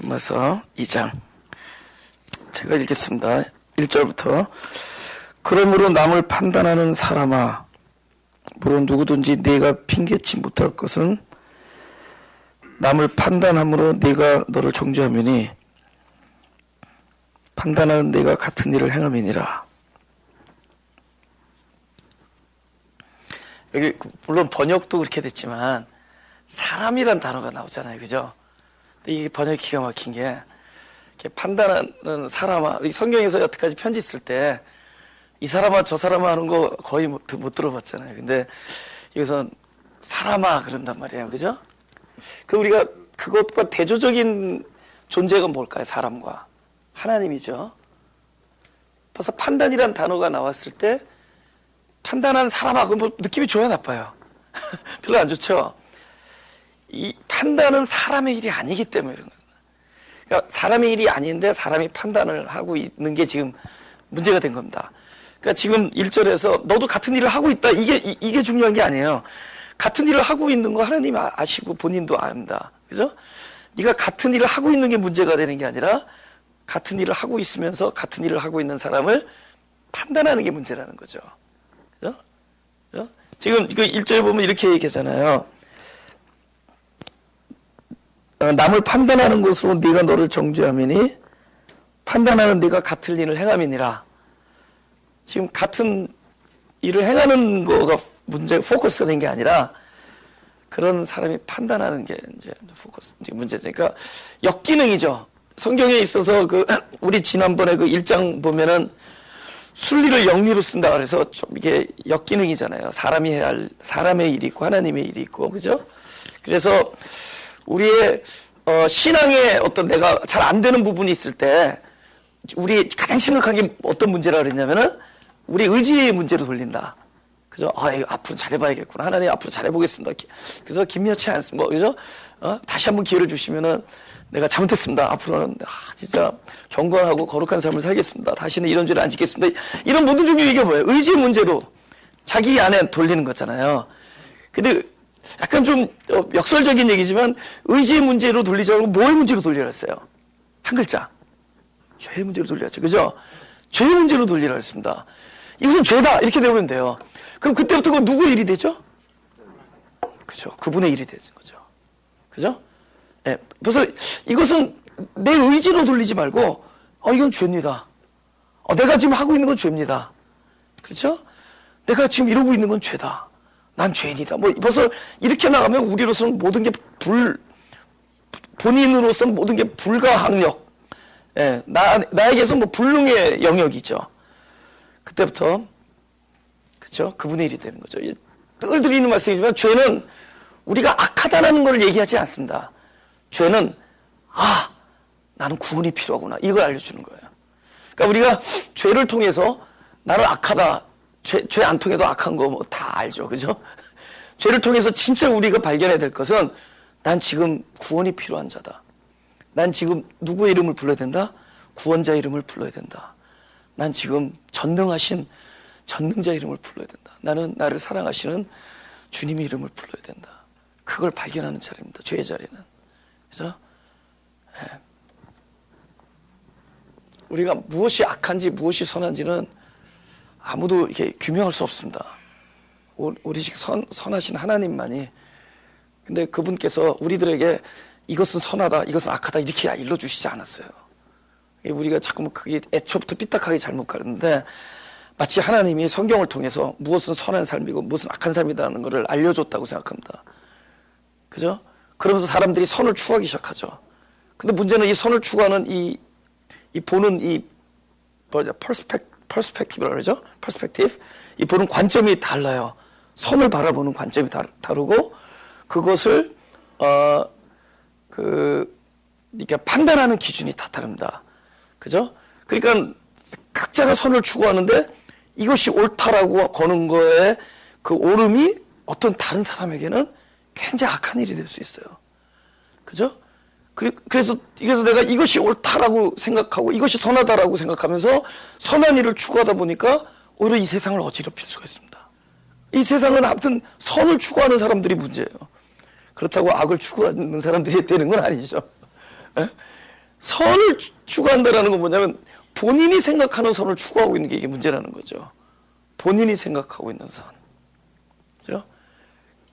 로마서 2장 제가 읽겠습니다. 1절부터 그러므로 남을 판단하는 사람아 물론 누구든지 네가 핑계치 못할 것은 남을 판단함으로 네가 너를 정죄하매니 판단하는 네가 같은 일을 행함이니라. 여기 물론 번역도 그렇게 됐지만 사람이란 단어가 나오잖아요, 그죠? 근데 이게 번역이 기가 막힌 게 이렇게 판단하는 사람아, 성경에서 여태까지 편지 쓸 때 이 사람아 저 사람아 하는 거 거의 못 들어봤잖아요. 근데 여기서 사람아 그런단 말이에요, 그죠? 그 우리가 그것과 대조적인 존재가 뭘까요? 사람과 하나님이죠. 벌써 판단이란 단어가 나왔을 때 판단하는 사람아 그럼 뭐 느낌이 좋아요, 나빠요? 별로 안 좋죠. 이 판단은 사람의 일이 아니기 때문에 이런 거죠. 그러니까 사람의 일이 아닌데 사람이 판단을 하고 있는 게 지금 문제가 된 겁니다. 그러니까 지금 1절에서 너도 같은 일을 하고 있다. 이게 중요한 게 아니에요. 같은 일을 하고 있는 거 하나님 아시고 본인도 압니다. 그죠? 네가 같은 일을 하고 있는 게 문제가 되는 게 아니라 같은 일을 하고 있으면서 같은 일을 하고 있는 사람을 판단하는 게 문제라는 거죠. 그죠? 그죠? 지금 이거 1절에 보면 이렇게 얘기하잖아요. 남을 판단하는 것으로 네가 너를 정죄하매니 판단하는 네가 같은 일을 행함이니라. 지금 같은 일을 행하는 거가 포커스가 된 게 아니라 그런 사람이 판단하는 게 이제 포커스, 이제 문제죠. 그러니까 역기능이죠. 성경에 있어서 우리 지난번에 1장 보면은 순리를 영리로 쓴다 그래서 좀 이게 역기능이잖아요. 사람이 해야 할 사람의 일이 있고 하나님의 일이 있고, 그죠? 그래서 우리의 신앙에 어떤 내가 잘 안 되는 부분이 있을 때 우리 가장 심각한 게 어떤 문제라 그랬냐면은 우리 의지의 문제로 돌린다. 그죠? 이거 앞으로 잘해봐야겠구나. 하나님 앞으로 잘해보겠습니다. 그래서 김여치 않습니다. 그죠? 다시 한번 기회를 주시면은 내가 잘못했습니다. 앞으로는 진짜 경건하고 거룩한 삶을 살겠습니다. 다시는 이런 죄를 안 짓겠습니다. 이런 모든 종류 이게 뭐예요? 의지의 문제로 자기 안에 돌리는 거잖아요. 근데 약간 좀 역설적인 얘기지만 의지의 문제로 돌리지 말고 뭐의 문제로 돌리라 했어요? 한 글자. 죄의 문제로 돌려야죠. 그죠? 죄의 문제로 돌리라 했습니다. 이것은 죄다. 이렇게 되면 돼요. 그럼 그때부터 누구 일이 되죠? 그죠? 그분의 일이 되는 거죠. 그죠? 예. 그래서 이것은 내 의지로 돌리지 말고, 이건 죄입니다. 내가 지금 하고 있는 건 죄입니다. 그렇죠? 내가 지금 이러고 있는 건 죄다. 난 죄인이다. 벌써 이렇게 나가면 우리로서는 모든 게 본인으로서는 모든 게 불가항력. 예. 나에게서 불능의 영역이죠. 그때부터, 그렇죠? 그분의 일이 되는 거죠. 늘 드리는 말씀이지만 죄는 우리가 악하다는 걸 얘기하지 않습니다. 죄는 나는 구원이 필요하구나 이걸 알려주는 거예요. 그러니까 우리가 죄를 통해서 나는 악하다, 죄 안 통해도 악한 거 다 알죠, 그죠? 죄를 통해서 진짜 우리가 발견해야 될 것은 난 지금 구원이 필요한 자다. 난 지금 누구의 이름을 불러야 된다? 구원자 이름을 불러야 된다. 난 지금 전능하신 전능자 이름을 불러야 된다. 나는 나를 사랑하시는 주님의 이름을 불러야 된다. 그걸 발견하는 자리입니다. 죄의 자리는. 그죠? 네. 우리가 무엇이 악한지 무엇이 선한지는 아무도 이렇게 규명할 수 없습니다. 오직 선하신 하나님만이. 근데 그분께서 우리들에게 이것은 선하다, 이것은 악하다 이렇게 일러주시지 않았어요. 우리가 자꾸 그게 애초부터 삐딱하게 잘못 가르는데 마치 하나님이 성경을 통해서 무엇은 선한 삶이고 무엇은 악한 삶이라는 것을 알려줬다고 생각합니다. 그죠? 그러면서 사람들이 선을 추구하기 시작하죠. 근데 문제는 이 선을 추구하는 이 보는 퍼스펙티브라고 그러죠? 퍼스펙티브. 이 보는 관점이 달라요. 선을 바라보는 관점이 다르고 그것을 그러니까 판단하는 기준이 다 다릅니다. 그죠? 그러니까 각자가 선을 추구하는데 이것이 옳다라고 거는 거에 그 옳음이 어떤 다른 사람에게는 굉장히 악한 일이 될 수 있어요. 그죠? 그래서 내가 이것이 옳다라고 생각하고 이것이 선하다라고 생각하면서 선한 일을 추구하다 보니까 오히려 이 세상을 어지럽힐 수가 있습니다. 이 세상은 아무튼 선을 추구하는 사람들이 문제예요. 그렇다고 악을 추구하는 사람들이 되는 건 아니죠. 선을 추구한다라는 건 뭐냐면 본인이 생각하는 선을 추구하고 있는 게 이게 문제라는 거죠. 본인이 생각하고 있는 선. 그죠?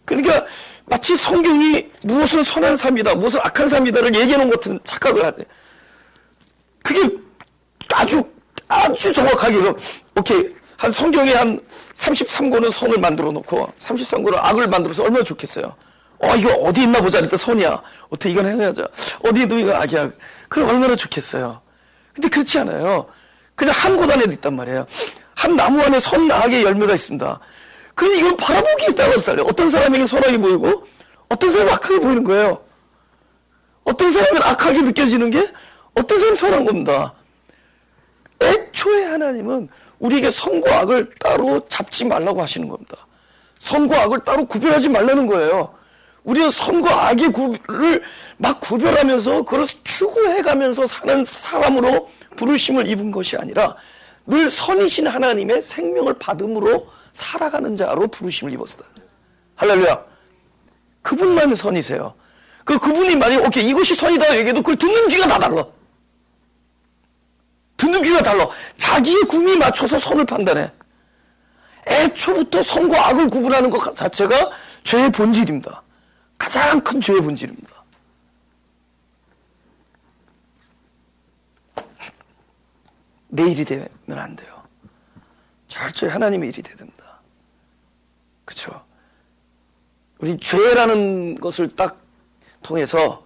그러니까 마치 성경이 무엇은 선한 삶이다, 무엇은 악한 삶이다를 얘기해 놓은 것 같은 착각을 하대. 그게 아주 정확하게, 오케이. 한 성경에 한 33권은 선을 만들어 놓고 33권은 악을 만들어서 얼마나 좋겠어요. 이거 어디 있나 보자. 일단 선이야. 어떻게 이건 행하자. 어디에도 이거 악이야. 그럼 얼마나 좋겠어요. 근데 그렇지 않아요. 그냥 한 곳 안에 있단 말이에요. 한 나무 안에 선 악의 열매가 있습니다. 그런데 이걸 바라보기에 따라서 달라요. 어떤 사람에게 선하게 보이고 어떤 사람은 악하게 보이는 거예요. 어떤 사람은 악하게 느껴지는 게 어떤 사람은 선한 겁니다. 애초에 하나님은 우리에게 선과 악을 따로 잡지 말라고 하시는 겁니다. 선과 악을 따로 구별하지 말라는 거예요. 우리는 선과 악의 구별을 막 구별하면서 그걸 추구해가면서 사는 사람으로 부르심을 입은 것이 아니라 늘 선이신 하나님의 생명을 받음으로 살아가는 자로 부르심을 입었다. 할렐루야. 그분만이 선이세요. 그분이 만약에 오케이 이것이 선이다 얘기해도 그걸 듣는 귀가 다 달라. 듣는 귀가 달라. 자기의 궁에 맞춰서 선을 판단해. 애초부터 선과 악을 구분하는 것 자체가 죄의 본질입니다. 가장 큰 죄의 본질입니다. 내 일이 되면 안 돼요. 철저히 하나님의 일이 돼야 됩니다. 그렇죠? 우리 죄라는 것을 딱 통해서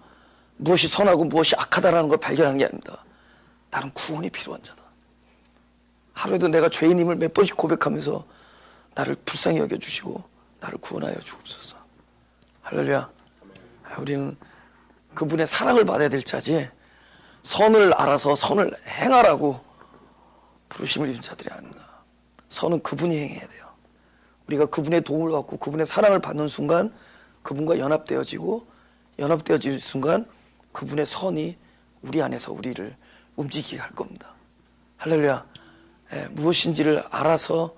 무엇이 선하고 무엇이 악하다라는 걸 발견하는 게 아닙니다. 나는 구원이 필요한 자다. 하루에도 내가 죄인임을 몇 번씩 고백하면서 나를 불쌍히 여겨주시고 나를 구원하여 주옵소서. 할렐루야. 우리는 그분의 사랑을 받아야 될 자지 선을 알아서 선을 행하라고 부르심을 입은 자들이 아닙니다. 선은 그분이 행해야 돼요. 우리가 그분의 도움을 받고 그분의 사랑을 받는 순간 그분과 연합되어지고 연합되어지는 순간 그분의 선이 우리 안에서 우리를 움직이게 할 겁니다. 할렐루야. 무엇인지를 알아서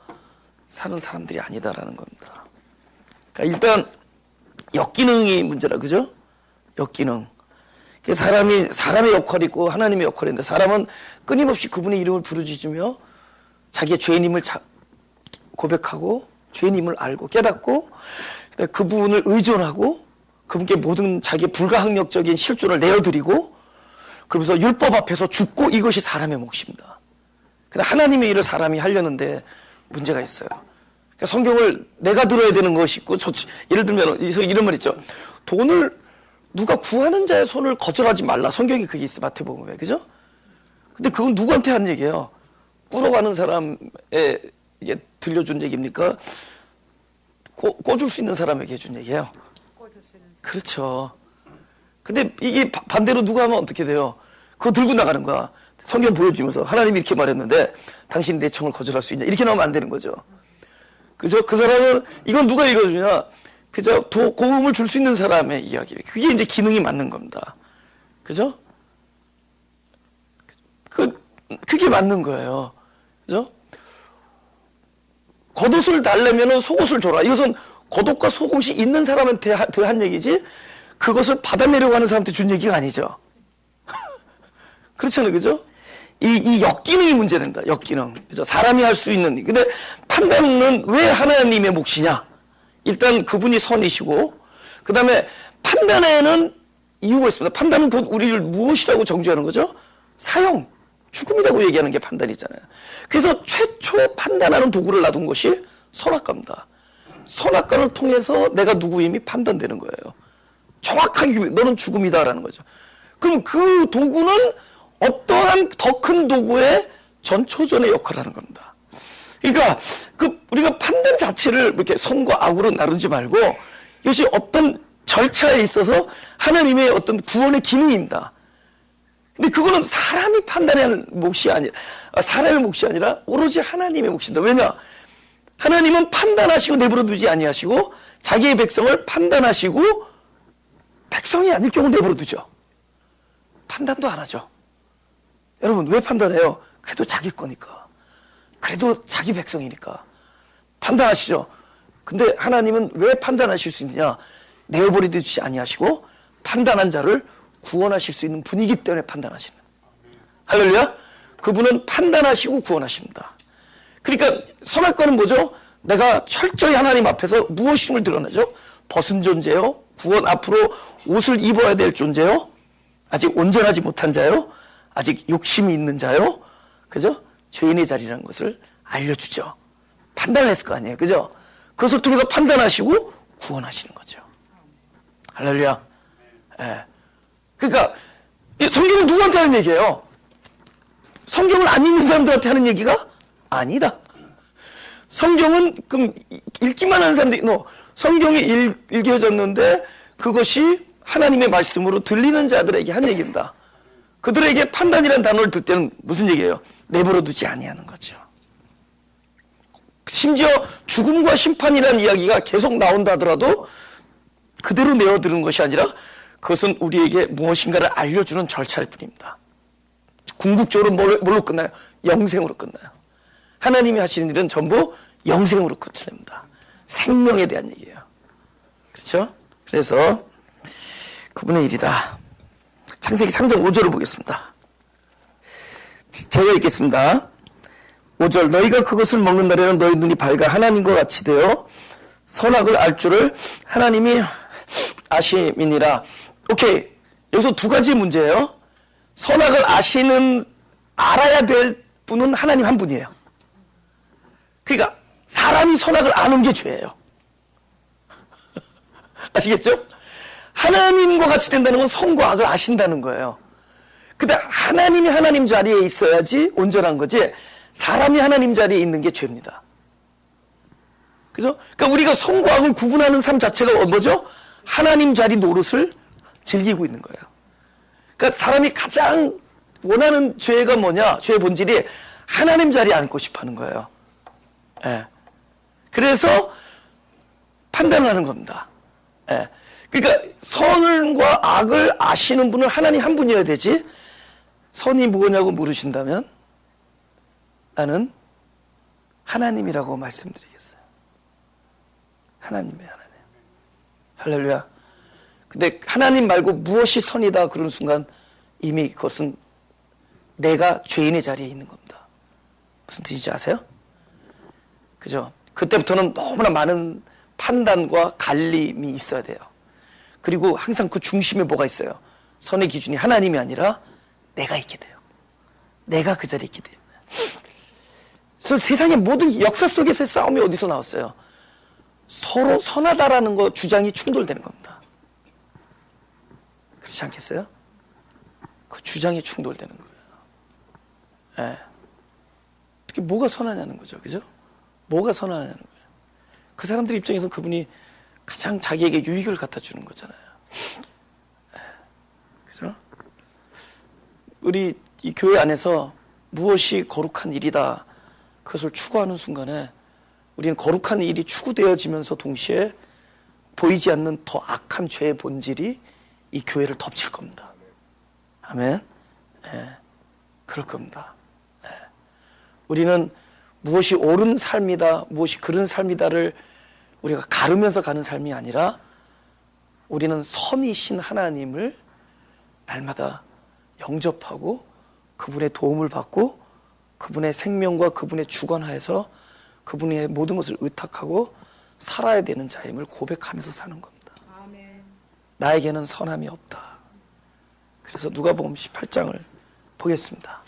사는 사람들이 아니다라는 겁니다. 그러니까 일단 역기능이 문제라, 그죠? 역기능. 사람의 역할이 있고 하나님의 역할이 있는데 사람은 끊임없이 그분의 이름을 부르짖으며 자기의 죄인임을 고백하고 죄인임을 알고 깨닫고 그분을 의존하고 그분께 모든 자기의 불가항력적인 실존을 내어드리고 그러면서 율법 앞에서 죽고 이것이 사람의 몫입니다. 근데 하나님의 일을 사람이 하려는데 문제가 있어요. 그러니까 성경을 내가 들어야 되는 것이 있고 예를 들면 이런 말 있죠. 돈을 누가 구하는 자의 손을 거절하지 말라. 성경에 그게 있어요. 마태복음에. 그죠? 근데 그건 누구한테 하는 얘기예요? 꾸러가는 사람에 이게 들려준 얘기입니까? 꿔줄 수 있는 사람에게 해준 얘기예요. 그렇죠. 근데 이게 반대로 누가 하면 어떻게 돼요? 그거 들고 나가는 거야. 성경 보여주면서 하나님이 이렇게 말했는데 당신이 내 청을 거절할 수 있냐? 이렇게 나오면 안 되는 거죠. 그죠? 그 사람은 이건 누가 읽어주냐? 그죠? 고음을 줄 수 있는 사람의 이야기. 그게 이제 기능이 맞는 겁니다. 그죠? 그게 맞는 거예요. 그죠? 겉옷을 달래면 속옷을 줘라. 이것은 겉옷과 속옷이 있는 사람한테 한 얘기지 그것을 받아내려고 하는 사람한테 준 얘기가 아니죠. 그렇잖아요. 그죠? 이 역기능이 문제된다. 역기능. 그죠? 사람이 할 수 있는. 근데 판단은 왜 하나님의 몫이냐? 일단 그분이 선이시고 그 다음에 판단에는 이유가 있습니다. 판단은 곧 우리를 무엇이라고 정죄하는 거죠? 사형, 죽음이라고 얘기하는 게 판단이잖아요. 그래서 최초 판단하는 도구를 놔둔 것이 선악과입니다. 선악과를 통해서 내가 누구임이 판단되는 거예요. 정확하게 너는 죽음이다라는 거죠. 그럼 그 도구는 어떠한 더 큰 도구의 전초전의 역할을 하는 겁니다. 그러니까 우리가 판단 자체를 이렇게 선과 악으로 나누지 말고 이것이 어떤 절차에 있어서 하나님의 어떤 구원의 기능입니다. 근데 그거는 사람이 판단하는 몫이 아니라 사람의 몫이 아니라 오로지 하나님의 몫입니다. 왜냐? 하나님은 판단하시고 내버려 두지 아니하시고 자기의 백성을 판단하시고 백성이 아닐 경우 내버려 두죠. 판단도 안 하죠. 여러분 왜 판단해요? 그래도 자기 거니까. 그래도 자기 백성이니까. 판단하시죠. 근데 하나님은 왜 판단하실 수 있느냐? 내어버리지 아니하시고 판단한 자를 구원하실 수 있는 분이기 때문에 판단하시는. 할렐루야. 그분은 판단하시고 구원하십니다. 그러니까 선악과는 뭐죠? 내가 철저히 하나님 앞에서 무엇임을 드러내죠? 벗은 존재요, 구원 앞으로 옷을 입어야 될 존재요, 아직 온전하지 못한 자요, 아직 욕심이 있는 자요, 그죠? 죄인의 자리라는 것을 알려주죠. 판단을 했을 거 아니에요, 그죠? 그것을 통해서 판단하시고 구원하시는 거죠. 할렐루야. 예. 그러니까 성경은 누구한테 하는 얘기예요? 성경을 안 읽는 사람들한테 하는 얘기가 아니다. 성경은 그럼 읽기만 하는 사람들이 성경이 읽혀졌는데 그것이 하나님의 말씀으로 들리는 자들에게 한 얘기입니다. 그들에게 판단이라는 단어를 들 때는 무슨 얘기예요? 내버려 두지 아니하는 거죠. 심지어 죽음과 심판이라는 이야기가 계속 나온다 하더라도 그대로 내어드는 것이 아니라 그것은 우리에게 무엇인가를 알려주는 절차일 뿐입니다. 궁극적으로 뭘로 끝나요? 영생으로 끝나요. 하나님이 하시는 일은 전부 영생으로 끝을 냅니다. 생명에 대한 얘기예요. 그렇죠? 그래서 그분의 일이다. 창세기 3장 5절을 보겠습니다. 제가 읽겠습니다. 5절, 너희가 그것을 먹는 날에는 너희 눈이 밝아 하나님과 같이 되어 선악을 알 줄을 하나님이 아심이니라. 오케이. 여기서 두 가지 문제예요. 선악을 알아야 될 분은 하나님 한 분이에요. 그러니까 사람이 선악을 아는 게 죄예요. 아시겠죠? 하나님과 같이 된다는 건 선과 악을 아신다는 거예요. 근데 하나님이 하나님 자리에 있어야지 온전한 거지, 사람이 하나님 자리에 있는 게 죄입니다. 그죠? 그러니까 우리가 선과 악을 구분하는 삶 자체가 뭐죠? 하나님 자리 노릇을 즐기고 있는 거예요. 그러니까 사람이 가장 원하는 죄가 뭐냐? 죄의 본질이 하나님 자리에 앉고 싶어 하는 거예요. 예. 그래서 판단을 하는 겁니다. 예. 그러니까 선과 악을 아시는 분은 하나님 한 분이어야 되지, 선이 무엇냐고 물으신다면 나는 하나님이라고 말씀드리겠어요. 하나님이에요, 하나님. 할렐루야. 근데 하나님 말고 무엇이 선이다 그런 순간 이미 그것은 내가 죄인의 자리에 있는 겁니다. 무슨 뜻인지 아세요? 그죠? 그때부터는 너무나 많은 판단과 갈림이 있어야 돼요. 그리고 항상 그 중심에 뭐가 있어요? 선의 기준이 하나님이 아니라 내가 있게 돼요. 내가 그 자리에 있게 돼요. 그래서 세상의 모든 역사 속에서의 싸움이 어디서 나왔어요? 서로 선하다라는 거 주장이 충돌되는 겁니다. 그렇지 않겠어요? 그 주장이 충돌되는 거예요. 예. 특히 뭐가 선하냐는 거죠. 그죠? 뭐가 선하냐는 거예요. 그 사람들 입장에서 그분이 가장 자기에게 유익을 갖다 주는 거잖아요. 예. 그죠? 우리 이 교회 안에서 무엇이 거룩한 일이다, 그것을 추구하는 순간에 우리는 거룩한 일이 추구되어지면서 동시에 보이지 않는 더 악한 죄의 본질이 이 교회를 덮칠 겁니다. 아멘. 예, 그럴 겁니다. 예. 우리는 무엇이 옳은 삶이다, 무엇이 그른 삶이다를 우리가 가르면서 가는 삶이 아니라 우리는 선이신 하나님을 날마다 영접하고 그분의 도움을 받고 그분의 생명과 그분의 주관하에서 그분의 모든 것을 의탁하고 살아야 되는 자임을 고백하면서 사는 겁니다. 아멘. 나에게는 선함이 없다. 그래서 누가복음 18장을 보겠습니다.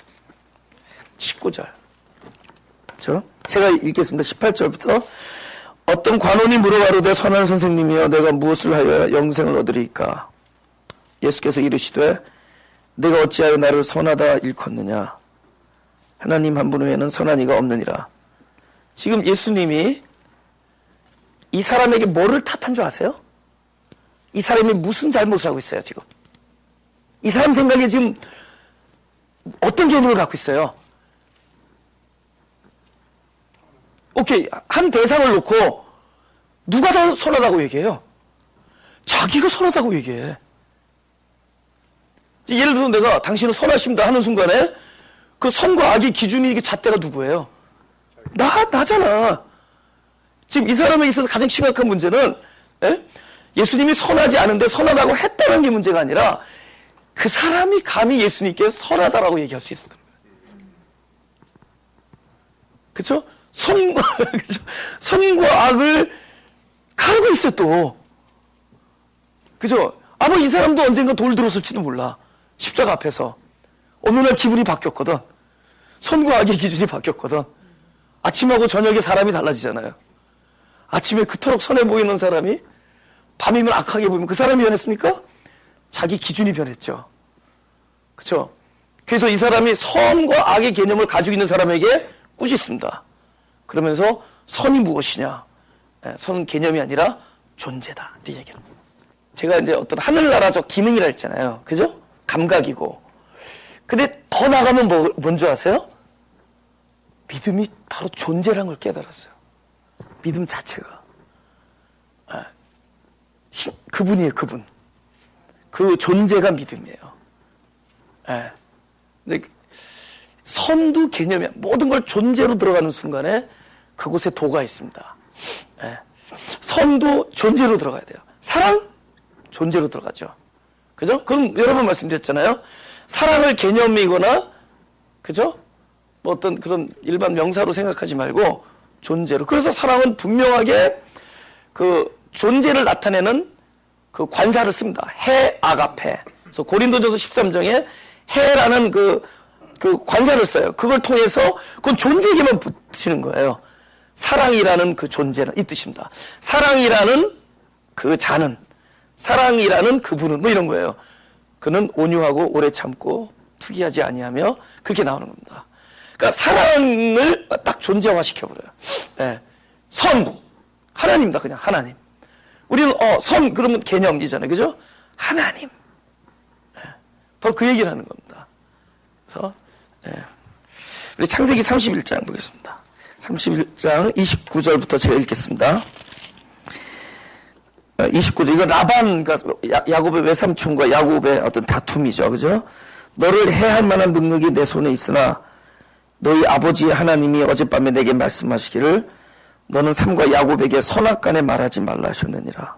19절. 제가 읽겠습니다. 18절부터. 어떤 관원이 물어가로되 선한 선생님이여 내가 무엇을 하여 영생을 얻으리이까? 예수께서 이르시되 내가 어찌하여 나를 선하다 일컫느냐? 하나님 한 분 외에는 선한 이가 없느니라. 지금 예수님이 이 사람에게 뭐를 탓한 줄 아세요? 이 사람이 무슨 잘못을 하고 있어요, 지금? 이 사람 생각에 지금 어떤 개념을 갖고 있어요? 오케이, 한 대상을 놓고 누가 더 선하다고 얘기해요? 자기가 선하다고 얘기해. 예를 들어 내가 당신은 선하십니다 하는 순간에 그 선과 악의 기준이 이게 잣대가 누구예요? 나잖아. 지금 이 사람에 있어서 가장 심각한 문제는 예수님이 선하지 않은데 선하다고 했다는 게 문제가 아니라 그 사람이 감히 예수님께 선하다라고 얘기할 수 있었던 거예요. 그쵸? 그쵸? 선과 악을 가르고 있어요, 또. 그죠? 아마 이 사람도 언젠가 돌 들었을지도 몰라. 십자가 앞에서. 어느 날 기분이 바뀌었거든. 선과 악의 기준이 바뀌었거든. 아침하고 저녁에 사람이 달라지잖아요. 아침에 그토록 선해 보이는 사람이 밤이면 악하게 보이면 그 사람이 변했습니까? 자기 기준이 변했죠. 그쵸? 그래서 이 사람이 선과 악의 개념을 가지고 있는 사람에게 꾸짖습니다. 그러면서 선이 무엇이냐? 선은 개념이 아니라 존재다. 이 얘기를. 제가 이제 어떤 하늘나라적 기능이라 했잖아요. 그죠? 감각이고. 근데 더 나가면 뭔지 아세요? 믿음이 바로 존재라는 걸 깨달았어요. 믿음 자체가. 그분이에요, 그분. 그 존재가 믿음이에요. 근데 선도 개념이야. 모든 걸 존재로 들어가는 순간에 그곳에 도가 있습니다. 선도 존재로 들어가야 돼요. 사랑? 존재로 들어가죠. 그죠? 그럼 여러 번 말씀드렸잖아요. 사랑을 개념이거나, 그죠? 뭐 어떤 그런 일반 명사로 생각하지 말고 존재로. 그래서 사랑은 분명하게 그 존재를 나타내는 그 관사를 씁니다. 해, 아가페. 그래서 고린도전서 13장에 해라는 그 관사를 써요. 그걸 통해서 그건 존재에게만 붙이는 거예요. 사랑이라는 그 존재는 이 뜻입니다. 사랑이라는 그 자는, 사랑이라는 그분은 뭐 이런 거예요. 그는 온유하고 오래 참고 투기하지 아니하며 그렇게 나오는 겁니다. 그러니까 사랑을 딱 존재화 시켜버려요. 선, 하나님이다. 그냥 하나님. 우리는 선 그러면 개념이잖아요. 그죠? 하나님. 바로 그 얘기를 하는 겁니다. 그래서 우리 창세기 31장 보겠습니다. 31장 29절부터 제가 읽겠습니다. 29절. 이거 라반, 그러니까 야곱의 외삼촌과 야곱의 어떤 다툼이죠. 그죠? 너를 해할 만한 능력이 내 손에 있으나 너희 아버지 하나님이 어젯밤에 내게 말씀하시기를 너는 삼과 야곱에게 선악간에 말하지 말라 하셨느니라.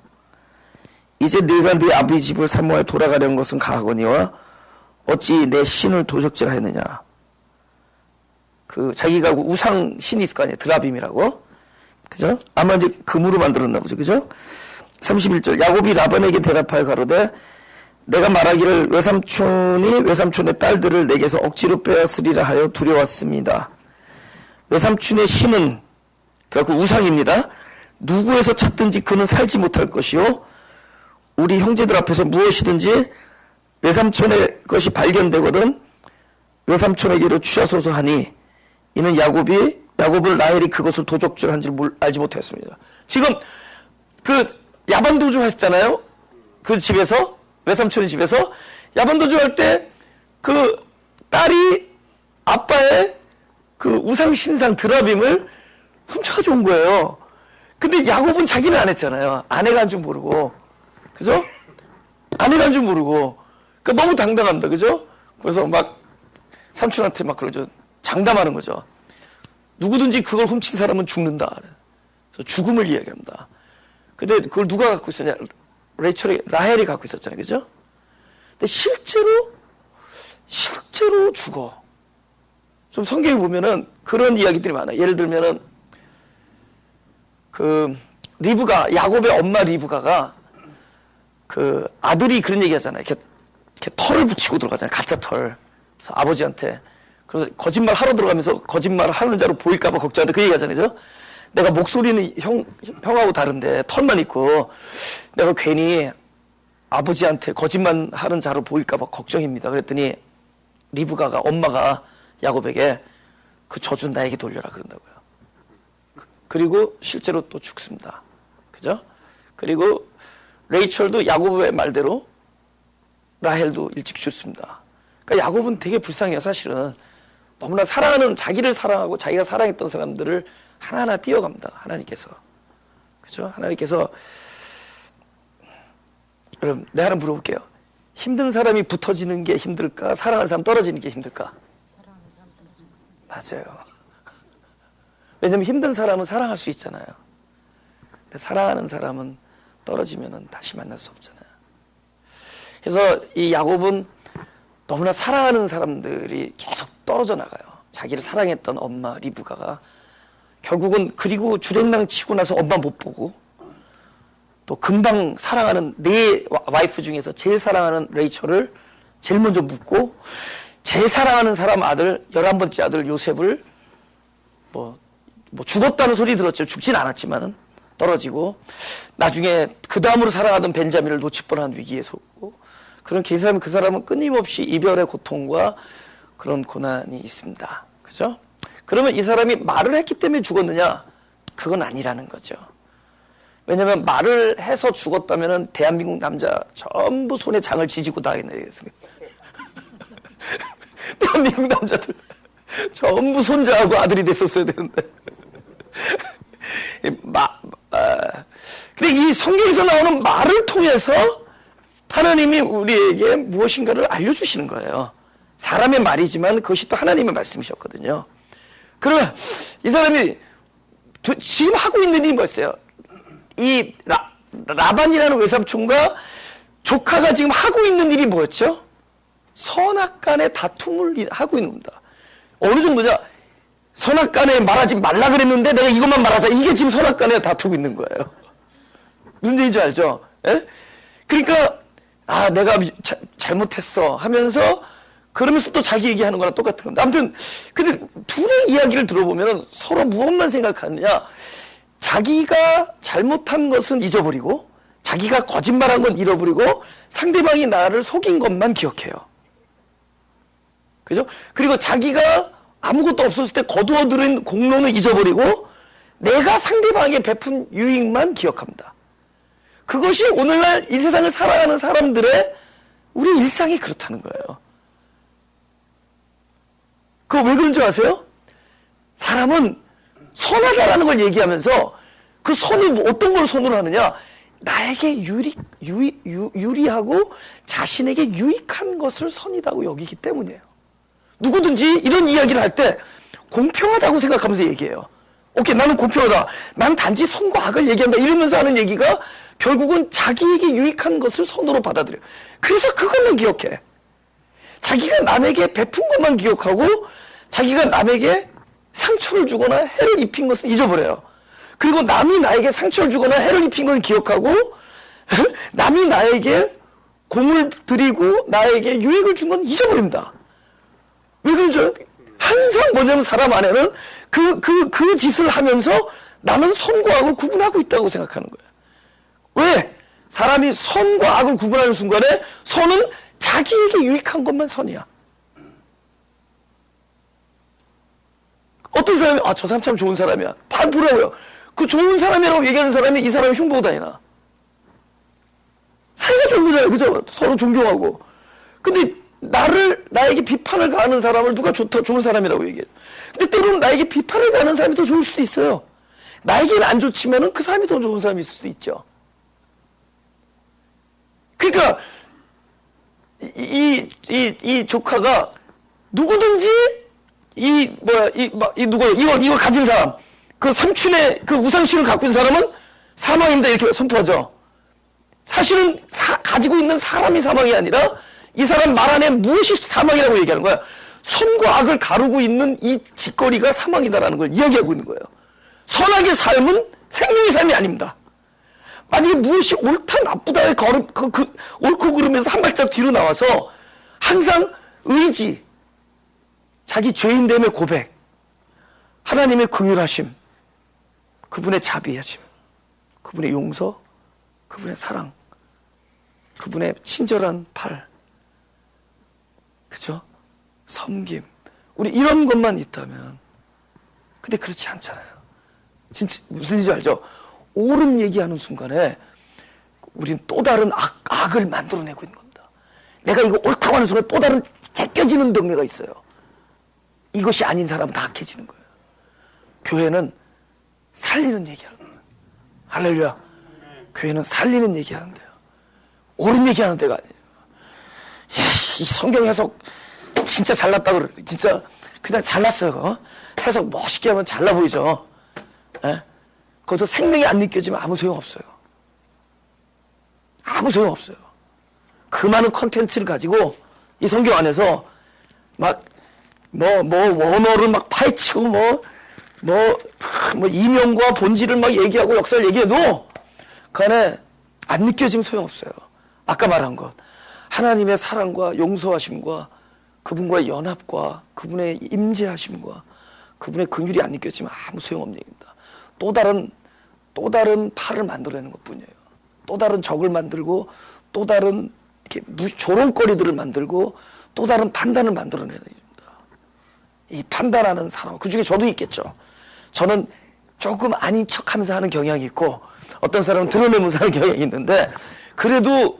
이제 네가 네 아버지 집을 사모하여 돌아가려는 것은 가하거니와 어찌 내 신을 도적질하였느냐. 그 자기가 우상 신이 있을 거 아니에요. 드라빔이라고. 그죠? 아마 이제 금으로 만들었나 보죠. 그죠? 31절. 야곱이 라반에게 대답하여 가로되 내가 말하기를 외삼촌이 외삼촌의 딸들을 내게서 억지로 빼앗으리라 하여 두려웠습니다. 외삼촌의 신은 그 우상입니다. 누구에서 찾든지 그는 살지 못할 것이요 우리 형제들 앞에서 무엇이든지 외삼촌의 것이 발견되거든 외삼촌에게로 취하소서 하니 이는 야곱을 라헬이 그것을 도적질한 줄 알지 못했습니다. 지금 그 야반도주 했잖아요. 그 집에서 외삼촌의 집에서 야반도주 할 때 그 딸이 아빠의 그 우상 신상 드라빔을 훔쳐가지고 온 거예요. 근데 야곱은 자기는 안 했잖아요. 아내가 한 줄 모르고. 그죠? 아내가 한 줄 모르고. 그러니까 너무 당당합니다. 그죠? 그래서 막 삼촌한테 막 그러죠. 장담하는 거죠. 누구든지 그걸 훔친 사람은 죽는다. 그래서 죽음을 이야기합니다. 근데 그걸 누가 갖고 있었냐? 라헬이 갖고 있었잖아요. 그죠? 근데 실제로 죽어. 좀 성경에 보면은 그런 이야기들이 많아요. 예를 들면은 그 리브가 야곱의 엄마 리브가가 그 아들이 그런 얘기 하잖아요. 이렇게 털을 붙이고 들어가잖아요. 가짜 털. 그래서 아버지한테 그래서 거짓말 하러 들어가면서 거짓말 하는 자로 보일까봐 걱정하는데 그 얘기 하잖아요. 그죠? 내가 목소리는 형하고 다른데 털만 있고 내가 괜히 아버지한테 거짓말 하는 자로 보일까봐 걱정입니다. 그랬더니 리브가가 엄마가 야곱에게 그 저주는 나에게 돌려라 그런다고요. 그리고 실제로 또 죽습니다. 그죠? 그리고 레이첼도 야곱의 말대로 라헬도 일찍 죽습니다. 그러니까 야곱은 되게 불쌍해요. 사실은 너무나 자기를 사랑하고 자기가 사랑했던 사람들을 하나하나 띄어갑니다. 하나님께서. 그죠? 하나님께서. 그럼 내가 하나 물어볼게요. 힘든 사람이 붙어지는 게 힘들까? 사랑하는 사람 떨어지는 게 힘들까? 사랑하는 사람 떨어지는 맞아요. 왜냐면 힘든 사람은 사랑할 수 있잖아요. 근데 사랑하는 사람은 떨어지면 다시 만날 수 없잖아요. 그래서 이 야곱은 너무나 사랑하는 사람들이 계속 떨어져 나가요. 자기를 사랑했던 엄마 리브가가 결국은, 그리고 주랭랑 치고 나서 엄마 못 보고, 또 금방 사랑하는 내 와이프 중에서 제일 사랑하는 레이첼을 제일 먼저 묻고, 제일 사랑하는 사람 아들, 11번째 아들 요셉을 뭐 죽었다는 소리 들었죠. 죽진 않았지만은 떨어지고, 나중에 그 다음으로 사랑하던 벤자민을 놓칠 뻔한 위기에 속고, 그런 그 사람은 끊임없이 이별의 고통과 그런 고난이 있습니다. 그죠? 그러면 이 사람이 말을 했기 때문에 죽었느냐? 그건 아니라는 거죠. 왜냐면 말을 해서 죽었다면은 대한민국 남자 전부 손에 장을 지지고 다니겠습니까? 대한민국 남자들 전부 손자하고 아들이 됐었어야 되는데. 근데 이 성경에서 나오는 말을 통해서 하나님이 우리에게 무엇인가를 알려주시는 거예요. 사람의 말이지만 그것이 또 하나님의 말씀이셨거든요. 그러면 이 사람이 지금 하고 있는 일이 뭐였어요? 이 라반이라는 외삼촌과 조카가 지금 하고 있는 일이 뭐였죠? 선악간의 다툼을 하고 있는 겁니다. 어느 정도냐? 선악간에 말하지 말라 그랬는데 내가 이것만 말하자. 이게 지금 선악간에 다투고 있는 거예요. 무슨 얘기인지 알죠? 예? 그러니까 내가 잘못했어 하면서, 그러면서 또 자기 얘기하는 거랑 똑같은 겁니다. 아무튼 근데 둘의 이야기를 들어보면 서로 무엇만 생각하느냐? 자기가 잘못한 것은 잊어버리고, 자기가 거짓말한 건 잃어버리고, 상대방이 나를 속인 것만 기억해요. 그죠? 그리고 자기가 아무것도 없었을 때 거두어 들인 공로는 잊어버리고, 내가 상대방에게 베푼 유익만 기억합니다. 그것이 오늘날 이 세상을 살아가는 사람들의 우리 일상이 그렇다는 거예요. 그거 왜 그런 줄 아세요? 사람은 선하다라는 걸 얘기하면서 그 선이 어떤 걸 선으로 하느냐? 나에게 유리하고 자신에게 유익한 것을 선이라고 여기기 때문이에요. 누구든지 이런 이야기를 할 때 공평하다고 생각하면서 얘기해요. 오케이, 나는 공평하다. 난 단지 선과 악을 얘기한다. 이러면서 하는 얘기가 결국은 자기에게 유익한 것을 선으로 받아들여요. 그래서 그것만 기억해. 자기가 남에게 베푼 것만 기억하고, 자기가 남에게 상처를 주거나 해를 입힌 것은 잊어버려요. 그리고 남이 나에게 상처를 주거나 해를 입힌 건 기억하고, 남이 나에게 공을 들이고 나에게 유익을 준 건 잊어버립니다. 왜 그러죠? 항상 뭐냐면 사람 안에는 그 짓을 하면서 나는 선과 악을 구분하고 있다고 생각하는 거예요. 왜? 사람이 선과 악을 구분하는 순간에 선은 자기에게 유익한 것만 선이야. 어떤 사람이 저 사람 참 좋은 사람이야. 다 보라고요. 그 좋은 사람이라고 얘기하는 사람이 이 사람을 흉보고 다니나. 사이가 좋은 거잖아요. 그죠? 서로 존경하고. 근데 나에게 비판을 가하는 사람을 누가 좋은 사람이라고 얘기해요. 근데 때로는 나에게 비판을 가하는 사람이 더 좋을 수도 있어요. 나에게는 안 좋지만은 그 사람이 더 좋은 사람일 수도 있죠. 그러니까 이 조카가 누구든지 이걸 가진 사람, 그 삼촌의 그 우상신을 갖고 있는 사람은 사망인다 이렇게 선포하죠. 사실은 가지고 있는 사람이 사망이 아니라 이 사람 말 안에 무엇이 사망이라고 얘기하는 거야. 선과 악을 가르고 있는 이 짓거리가 사망이다라는 걸 이야기하고 있는 거예요. 선악의 삶은 생명의 삶이 아닙니다. 만약에 무엇이 옳다 나쁘다의 옳고 그름에서 한 발짝 뒤로 나와서 항상 의지, 자기 죄인됨의 고백, 하나님의 긍휼하심, 그분의 자비하심, 그분의 용서, 그분의 사랑, 그분의 친절한 팔, 그죠? 섬김, 우리 이런 것만 있다면. 근데 그렇지 않잖아요. 진짜 무슨 일인지 알죠? 옳은 얘기하는 순간에 우리는 또 다른 악을 만들어내고 있는 겁니다. 내가 이거 옳다고 하는 순간 또 다른 제껴지는 병례가 있어요. 이것이 아닌 사람은 다 악해지는 거예요. 교회는 살리는 얘기하는 거예요. 할렐루야. 교회는 살리는 얘기하는 데요. 옳은 얘기하는 데가 아니에요. 이 성경 해석 진짜 잘났다고 그래. 진짜 그냥 잘났어요. 해석 멋있게 하면 잘나 보이죠. 예? 거기서 생명이 안 느껴지면 아무 소용없어요. 아무 소용없어요. 그 많은 컨텐츠를 가지고 이 성경 안에서 막 원어를 막 파헤치고 이면과 본질을 막 얘기하고 역사를 얘기해도 그 안에 안 느껴지면 소용없어요. 아까 말한 것. 하나님의 사랑과 용서하심과 그분과의 연합과 그분의 임재하심과 그분의 긍휼이 안 느껴지면 아무 소용없는 얘기입니다. 또 다른 팔을 만들어내는 것뿐이에요. 또 다른 적을 만들고 또 다른 이렇게 조롱거리들을 만들고 또 다른 판단을 만들어내는 얘기입니다. 이 판단하는 사람, 그 중에 저도 있겠죠. 저는 조금 아닌 척하면서 하는 경향이 있고 어떤 사람은 드러내면서 하는 경향이 있는데 그래도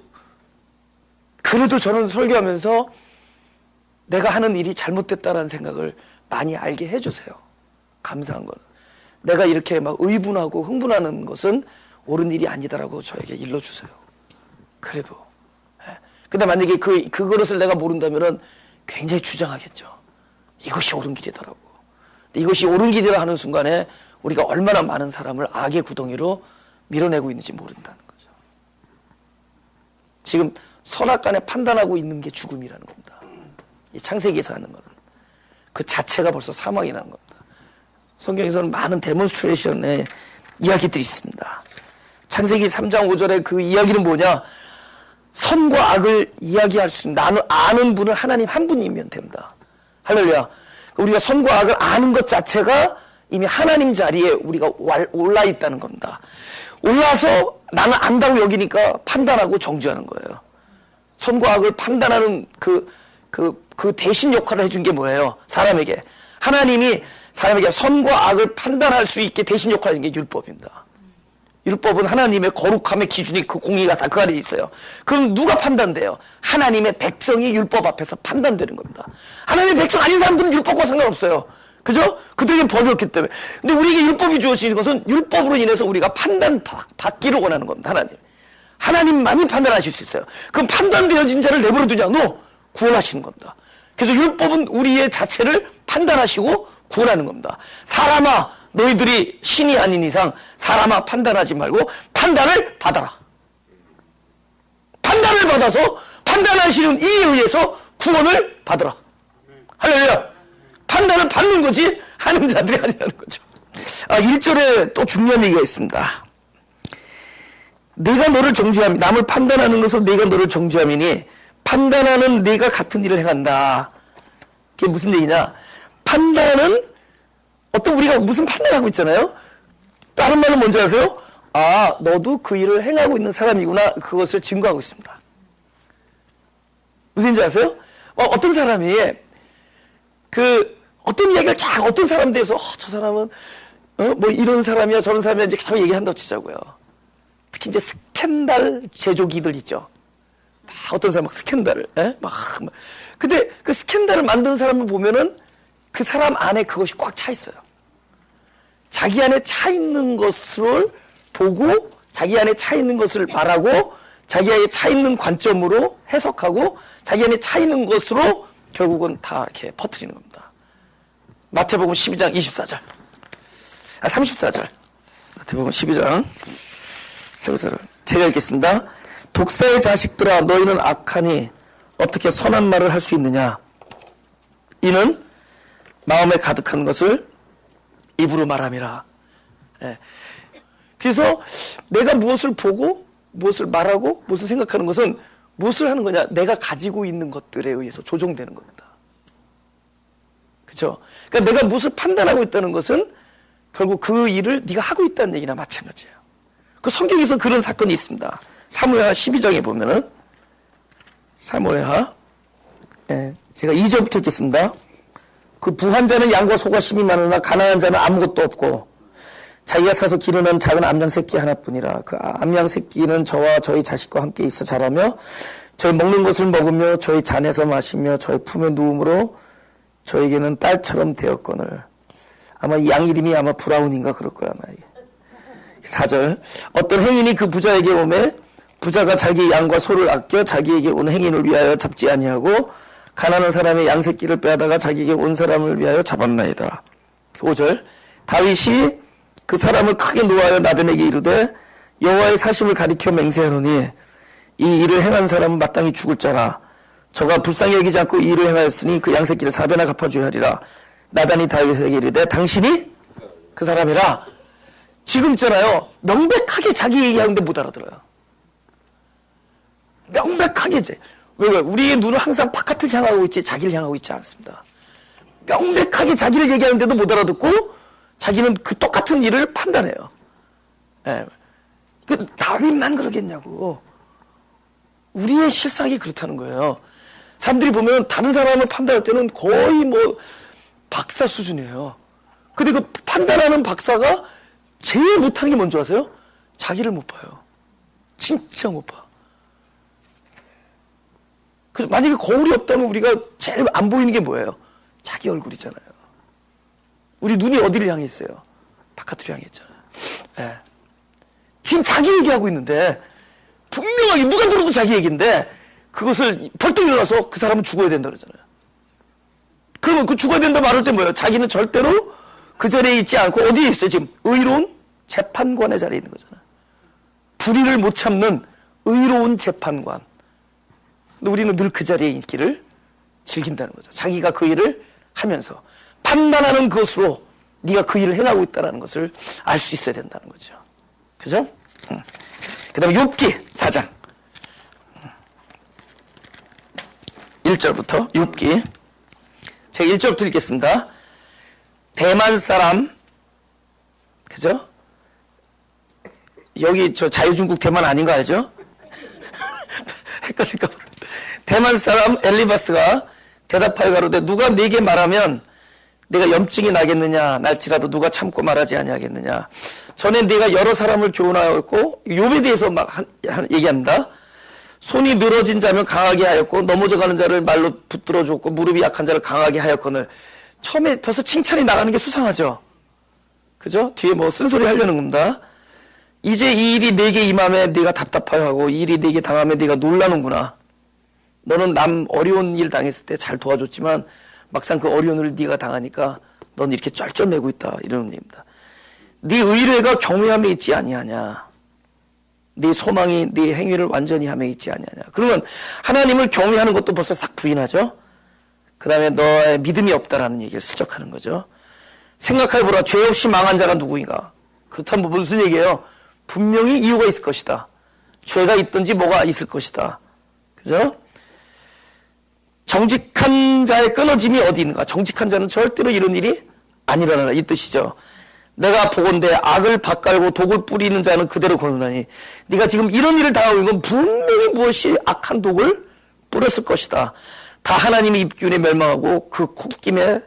저는 설교하면서 내가 하는 일이 잘못됐다라는 생각을 많이 알게 해주세요. 감사한 거는. 내가 이렇게 막 의분하고 흥분하는 것은 옳은 일이 아니다라고 저에게 일러주세요. 그래도. 근데 만약에 그것을 내가 모른다면은 굉장히 주장하겠죠. 이것이 옳은 길이더라고. 이것이 옳은 길이라 하는 순간에 우리가 얼마나 많은 사람을 악의 구덩이로 밀어내고 있는지 모른다는 거죠. 지금 선악간에 판단하고 있는 게 죽음이라는 겁니다. 이 창세기에서 하는 거는. 그 자체가 벌써 사망이라는 겁니다. 성경에서는 많은 데몬스트레이션의 이야기들이 있습니다. 창세기 3장 5절에 그 이야기는 뭐냐? 선과 악을 이야기할 수 있는, 아는 분은 하나님 한 분이면 됩니다. 할렐루야. 우리가 선과 악을 아는 것 자체가 이미 하나님 자리에 우리가 올라 있다는 겁니다. 올라서 나는 안다고 여기니까 판단하고 정죄하는 거예요. 선과 악을 판단하는 그 대신 역할을 해준 게 뭐예요? 사람에게. 하나님이 사람에게 선과 악을 판단할 수 있게 대신 역할을 해준 게 율법입니다. 율법은 하나님의 거룩함의 기준이 그 공의가 다 그 안에 있어요. 그럼 누가 판단돼요? 하나님의 백성이 율법 앞에서 판단되는 겁니다. 하나님의 백성 아닌 사람들은 율법과 상관없어요. 그죠? 그들에게 법이 없기 때문에. 근데 우리에게 율법이 주어진 것은 율법으로 인해서 우리가 판단받기를 원하는 겁니다. 하나님만이 판단하실 수 있어요. 그럼 판단되어진 자를 내버려 두지 않고 구원하시는 겁니다. 그래서 율법은 우리의 자체를 판단하시고 구원하는 겁니다. 사람아, 너희들이 신이 아닌 이상 사람아 판단하지 말고 판단을 받아라. 판단을 받아서 판단하시는 이에 의해서 구원을 받으라. 할렐루야. 판단을 받는 거지 하는 자들이 아니라는 거죠. 1절에 또 중요한 얘기가 있습니다. 내가 너를 정죄함이, 남을 판단하는 것은 내가 너를 정죄함이니 판단하는 내가 같은 일을 행한다. 그게 무슨 얘기냐? 판단은 우리가 무슨 판단하고 있잖아요. 다른 말은 뭔지 아세요? 너도 그 일을 행하고 있는 사람이구나. 그것을 증거하고 있습니다. 무슨 얘기인지 아세요? 어떤 사람이 어떤 이야기를 어떤 사람 대해서 저 사람은 뭐 이런 사람이야 저런 사람이야 이제 계속 얘기한다고 치자고요. 특히 이제 스캔들 제조기들 있죠. 어떤 사람 막 스캔들을 근데 그 스캔들을 만드는 사람을 보면은 그 사람 안에 그것이 꽉 차 있어요. 자기 안에 차 있는 것을 보고 자기 안에 차 있는 것을 말하고 자기 안에 차 있는 관점으로 해석하고 자기 안에 차 있는 것으로 결국은 다 이렇게 퍼뜨리는 겁니다. 마태복음 12장 24절 34절 마태복음 12장 34절 제가 읽겠습니다. 독사의 자식들아 너희는 악하니 어떻게 선한 말을 할 수 있느냐? 이는 마음에 가득한 것을 입으로 말함이라. 그래서 내가 무엇을 보고 무엇을 말하고 무엇을 생각하는 것은 무엇을 하는 거냐? 내가 가지고 있는 것들에 의해서 조종되는 겁니다. 그렇죠? 그러니까 내가 무엇을 판단하고 있다는 것은 결국 그 일을 네가 하고 있다는 얘기나 마찬가지예요. 그 성경에서 그런 사건이 있습니다. 사무엘하 12장에 보면은 사무엘하 제가 2절부터 읽겠습니다. 그 부한 자는 양과 소가 심이 많으나 가난한 자는 아무것도 없고 자기가 사서 기르는 작은 암양 새끼 하나뿐이라. 그 암양 새끼는 저와 저희 자식과 함께 있어 자라며 저희 먹는 것을 먹으며 저희 잔에서 마시며 저희 품에 누움으로 저에게는 딸처럼 되었거늘. 아마 이 양 이름이 아마 브라운인가 그럴 거야 아마. 4절 어떤 행인이 그 부자에게 오매 부자가 자기 양과 소를 아껴 자기에게 온 행인을 위하여 잡지 아니하고 가난한 사람의 양 새끼를 빼앗다가 자기에게 온 사람을 위하여 잡았나이다. 5절 다윗이 그 사람을 크게 노하여 나단에게 이르되 여호와의 사심을 가리켜 맹세하노니 이 일을 행한 사람은 마땅히 죽을 자라. 저가 불쌍히 여기지 않고 이 일을 행하였으니 그 양새끼를 4배나 갚아줘야 하리라. 나단이 다윗에게 이르되 당신이 그 사람이라. 지금 있잖아요. 명백하게 자기 얘기하는데 못 알아들어요. 명백하게 이제. 왜? 우리의 눈은 항상 바깥을 향하고 있지 자기를 향하고 있지 않습니다. 명백하게 자기를 얘기하는데도 못 알아듣고 자기는 그 똑같은 일을 판단해요. 예. 그 다윗만 그러겠냐고. 우리의 실상이 그렇다는 거예요. 사람들이 보면 다른 사람을 판단할 때는 거의 뭐 박사 수준이에요. 근데 그 판단하는 박사가 제일 못하는 게 뭔지 아세요? 자기를 못 봐요. 진짜 못 봐. 만약에 거울이 없다면 우리가 제일 안 보이는 게 뭐예요? 자기 얼굴이잖아요. 우리 눈이 어디를 향해 있어요? 바깥으로 향해 있잖아요. 예. 지금 자기 얘기하고 있는데 분명하게 누가 들어도 자기 얘기인데 그것을 벌떡 일어나서 그 사람은 죽어야 된다 그러잖아요. 그러면 그 죽어야 된다 말할 때 뭐예요? 자기는 절대로 그 자리에 있지 않고 어디에 있어요? 지금 의로운 재판관의 자리에 있는 거잖아요. 불의를 못 참는 의로운 재판관. 근데 우리는 늘 그 자리에 있기를 즐긴다는 거죠. 자기가 그 일을 하면서 판단하는 것으로 네가 그 일을 행하고 있다는 것을 알 수 있어야 된다는 거죠. 그죠? 그 다음에 욥기 4장 1절부터 욥기 제가 1절부터 읽겠습니다. 대만 사람 그죠? 여기 저 자유중국 대만 아닌 거 알죠? 헷갈릴까 봐. 대만 사람 엘리바스가 대답하여 가로되 누가 네게 말하면 내가 염증이 나겠느냐 날지라도 누가 참고 말하지 아니하겠느냐. 전에 네가 여러 사람을 교훈하였고 욥에 대해서 막 얘기합니다. 손이 늘어진 자면 강하게 하였고 넘어져가는 자를 말로 붙들어 주었고 무릎이 약한 자를 강하게 하였거늘. 처음에 벌써 칭찬이 나가는 게 수상하죠. 그죠? 뒤에 뭐 쓴소리 하려는 겁니다. 이제 이 일이 네게 임함에 네가 답답하여 하고 이 일이 네게 당함에 네가 놀라는구나. 너는 남 어려운 일 당했을 때 잘 도와줬지만 막상 그 어려운 일을 네가 당하니까 넌 이렇게 쩔쩔매고 있다. 이런 의미입니다. 네 의뢰가 경외함에 있지 아니하냐. 네 소망이 네 행위를 완전히 함에 있지 아니하냐. 그러면 하나님을 경외하는 것도 벌써 싹 부인하죠. 그 다음에 너의 믿음이 없다라는 얘기를 슬쩍 하는 거죠. 생각해보라. 죄 없이 망한 자가 누구인가. 그렇다면 무슨 얘기예요? 분명히 이유가 있을 것이다. 죄가 있든지 뭐가 있을 것이다. 그죠? 정직한 자의 끊어짐이 어디 있는가? 정직한 자는 절대로 이런 일이 안 일어나라. 이 뜻이죠. 내가 보건대 악을 밭갈고 독을 뿌리는 자는 그대로 거느나니 네가 지금 이런 일을 당하고 있는 건 분명히 무엇이 악한 독을 뿌렸을 것이다. 다 하나님의 입기운에 멸망하고 그 콧김에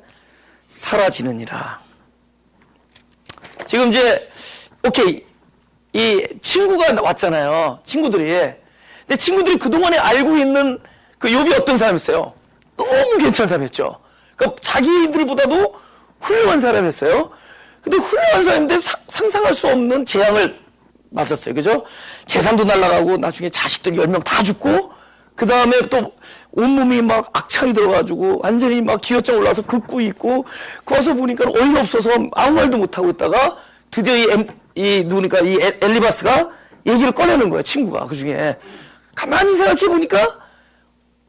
사라지느니라. 지금 이제 오케이 이 친구가 왔잖아요. 친구들이. 근데 친구들이 그동안에 알고 있는 그 욥이 어떤 사람이었어요? 너무 괜찮은 사람이었죠. 그러니까 자기들보다도 훌륭한 사람이었어요. 근데 훌륭한 사람인데 상상할 수 없는 재앙을 맞았어요. 그죠? 재산도 날아가고 나중에 자식들 10명 다 죽고 그 다음에 또 온몸이 막 악창이 들어가지고 완전히 막 기어장 올라와서 긁고 있고 그 와서 보니까 어이가 없어서 아무 말도 못하고 있다가 드디어 이 엘리바스가 얘기를 꺼내는 거예요. 친구가 그 중에. 가만히 생각해 보니까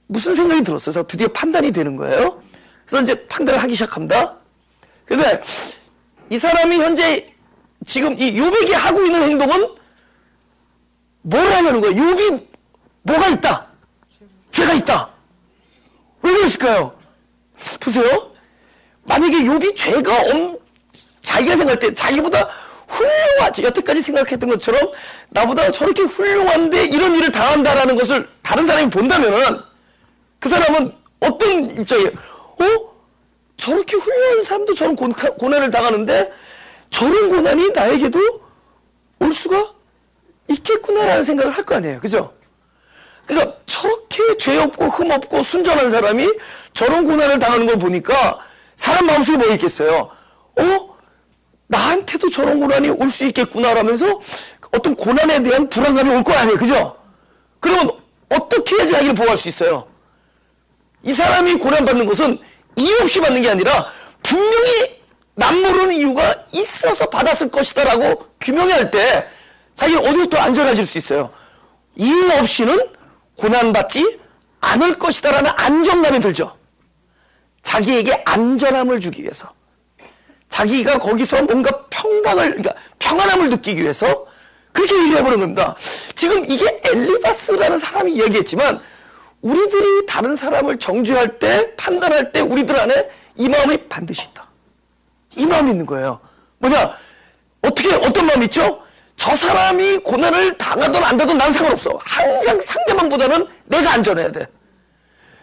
무슨 생각이 들었어요. 그래서 드디어 판단이 되는 거예요. 그래서 이제 판단을 하기 시작합니다. 근데 이 사람이 현재 지금 이 욥에게 하고 있는 행동은 뭘 하려는 거예요? 욥이 뭐가 있다? 죄가 있다. 왜 그랬을까요? 보세요. 만약에 욥이 죄가 자기가 생각할 때 자기보다 훌륭하지 여태까지 생각했던 것처럼 나보다 저렇게 훌륭한데 이런 일을 당한다라는 것을 다른 사람이 본다면은 그 사람은 어떤 입장이에요? 저렇게 훌륭한 사람도 저런 고난을 당하는데 저런 고난이 나에게도 올 수가 있겠구나라는 생각을 할 거 아니에요. 그죠? 그러니까 저렇게 죄 없고 흠 없고 순전한 사람이 저런 고난을 당하는 걸 보니까 사람 마음속에 뭐 있겠어요? 나한테도 저런 고난이 올 수 있겠구나라면서 어떤 고난에 대한 불안감이 올 거 아니에요. 그죠? 그러면 어떻게 해야 자기를 보호할 수 있어요? 이 사람이 고난받는 것은 이유 없이 받는 게 아니라 분명히 남 모르는 이유가 있어서 받았을 것이다 라고 규명할 때 자기는 어디부터 안전해질 수 있어요. 이유 없이는 고난받지 않을 것이다라는 안정감이 들죠. 자기에게 안전함을 주기 위해서. 자기가 거기서 뭔가 그러니까 평안함을 느끼기 위해서 그렇게 얘기해보는 겁니다. 지금 이게 엘리바스라는 사람이 이야기했지만 우리들이 다른 사람을 정죄할 때, 판단할 때 우리들 안에 이 마음이 반드시 있다. 이 마음이 있는 거예요. 뭐냐? 어떤 마음이 있죠? 저 사람이 고난을 당하든 안 당하든 난 상관없어. 항상 상대방보다는 내가 안전해야 돼.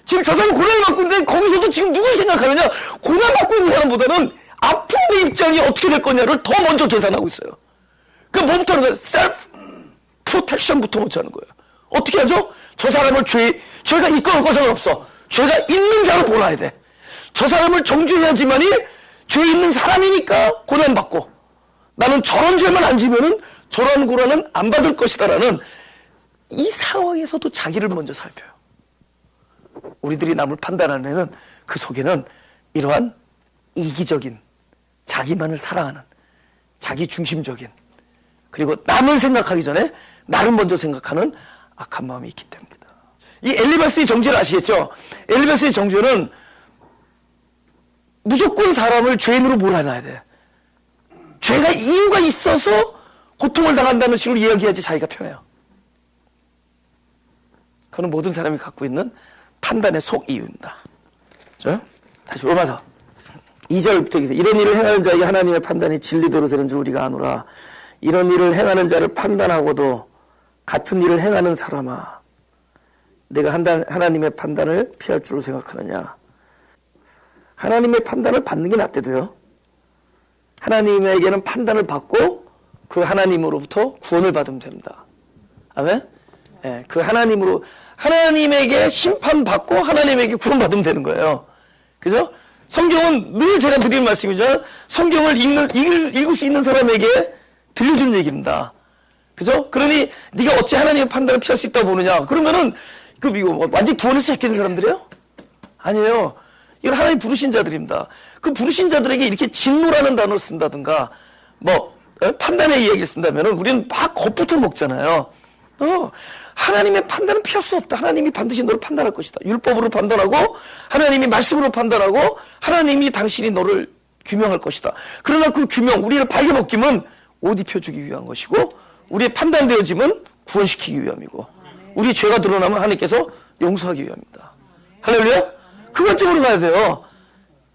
지금 저 사람이 고난을 받고 있는데 거기서도 지금 누굴 생각하느냐? 고난 받고 있는 사람보다는 앞으로 내 입장이 어떻게 될 거냐를 더 먼저 계산하고 있어요. 그 뭐부터 하는 거예요? 셀프 프로텍션부터 먼저 하는 거예요. 어떻게 하죠? 저 사람을 죄가 있고 없고 상관없어. 죄가 있는 자로 몰아야 돼. 저 사람을 정죄해야지만이 죄 있는 사람이니까 고난받고 나는 저런 죄만 안 지면은 저런 고난은 안 받을 것이다라는 이 상황에서도 자기를 먼저 살펴요. 우리들이 남을 판단하는 애는 그 속에는 이러한 이기적인 자기만을 사랑하는 자기 중심적인 그리고 남을 생각하기 전에 나를 먼저 생각하는 악한 마음이 있기 때문이다. 이 엘리바스의 정죄를 아시겠죠? 엘리바스의 정죄는 무조건 사람을 죄인으로 몰아놔야 돼. 죄가 이유가 있어서 고통을 당한다는 식으로 이야기해야지 자기가 편해요. 그건 모든 사람이 갖고 있는 판단의 속이유입니다. 그렇죠? 다시 로마서 2절부터 이런 일을 행하는 자에게 하나님의 판단이 진리대로 되는 줄 우리가 아노라. 이런 일을 행하는 자를 판단하고도 같은 일을 행하는 사람아, 내가 하나님의 판단을 피할 줄로 생각하느냐. 하나님의 판단을 받는 게 낫대도요. 하나님에게는 판단을 받고 그 하나님으로부터 구원을 받으면 됩니다. 아멘? 네, 그 하나님에게 심판받고 하나님에게 구원받으면 되는 거예요. 그죠? 성경은 늘 제가 드리는 말씀이죠. 성경을 읽을 수 있는 사람에게 들려주는 얘기입니다. 그죠? 그러니 네가 어찌 하나님의 판단을 피할 수 있다고 보느냐? 그러면은 이거 완전히 구원에서 시작된 사람들이에요? 아니에요. 이건 하나님 부르신 자들입니다. 그 부르신 자들에게 이렇게 진노라는 단어를 쓴다든가 판단의 이야기를 쓴다면은 우리는 막 겁부터 먹잖아요. 하나님의 판단은 피할 수 없다. 하나님이 반드시 너를 판단할 것이다. 율법으로 판단하고 하나님이 말씀으로 판단하고 하나님이 당신이 너를 규명할 것이다. 그러나 그 규명, 우리를 발견벗김은 옷 입혀주기 위한 것이고 우리의 판단되어짐은 구원시키기 위함이고 우리 죄가 드러나면 하나님께서 용서하기 위함입니다. 할렐루야? 그것쪽으로 가야 돼요.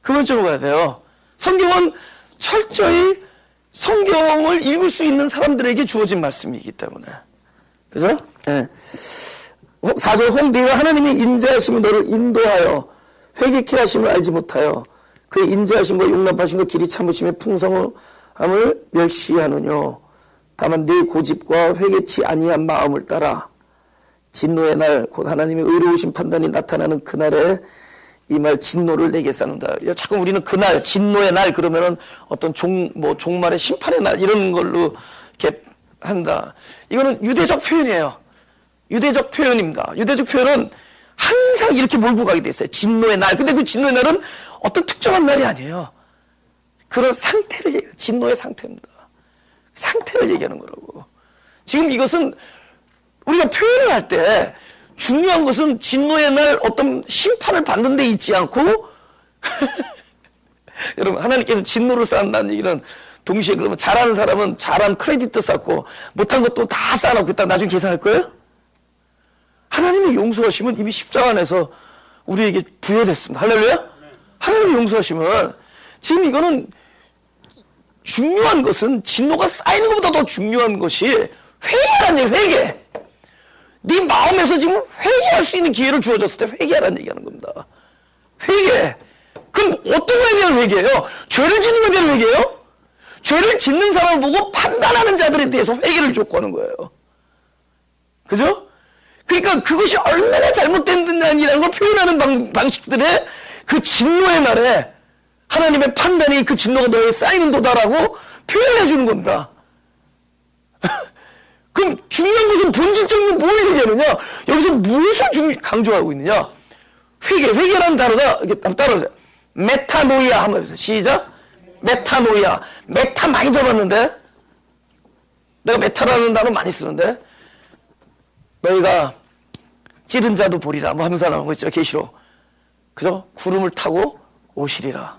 그것쪽으로 가야 돼요. 성경은 철저히 성경을 읽을 수 있는 사람들에게 주어진 말씀이기 때문에. 그죠? 네. 4절 네가 하나님이 인자하심이 너를 인도하여 회개케 하심을 알지 못하여 그의 인자하심과 용납하심과 길이 참으심의 풍성함을 멸시하느뇨. 다만 네 고집과 회개치 아니한 마음을 따라 진노의 날 곧 하나님의 의로우신 판단이 나타나는 그날에 이 말 진노를 내게 쌓는다. 자꾸 우리는 그날 진노의 날 그러면은 어떤 종말의 심판의 날 이런 걸로 이렇게 한다. 이거는 유대적 표현이에요. 유대적 표현입니다. 유대적 표현은 항상 이렇게 몰고 가게 돼 있어요. 진노의 날. 근데 그 진노의 날은 어떤 특정한 날이 아니에요. 그런 상태를 얘기해요. 진노의 상태입니다. 상태를 얘기하는 거라고. 지금 이것은 우리가 표현을 할 때 중요한 것은 진노의 날 어떤 심판을 받는 데 있지 않고 여러분 하나님께서 진노를 쌓는다는 얘기는 동시에 그러면 잘하는 사람은 잘한 크레딧도 쌓고 못한 것도 다 쌓아놓고 딱 나중에 계산할 거예요? 하나님의 용서하심은 이미 십자가 안에서 우리에게 부여됐습니다. 할렐루야? 하나님의 용서하심은 지금 이거는 중요한 것은 진노가 쌓이는 것보다 더 중요한 것이 회개라는 얘기예요. 회개. 네 마음에서 지금 회개할 수 있는 기회를 주어졌을 때 회개하라는 얘기하는 겁니다. 회개. 그럼 어떤 거에 대한 회개예요? 죄를 짓는 것에 대한 회개예요? 죄를 짓는 사람을 보고 판단하는 자들에 대해서 회개를 촉구하는 거예요. 그죠? 그러니까 그것이 얼마나 잘못된다는 걸 표현하는 방식들의 그 진노의 날에 하나님의 판단이 그 진노가 너에 쌓이는 도다라고 표현해 주는 겁니다. 그럼 중요한 것은 본질적인 뭘 얘기하느냐? 여기서 무엇을 강조하고 있느냐? 회개라는 단어가 이렇게 따라오세요. 메타노이아 한번 해보세요. 시작. 메타노이아. 메타 많이 들어봤는데? 내가 메타라는 단어 많이 쓰는데? 너희가 찌른 자도 보리라 뭐 하면서 나온 거 있죠. 계시록. 그죠? 구름을 타고 오시리라.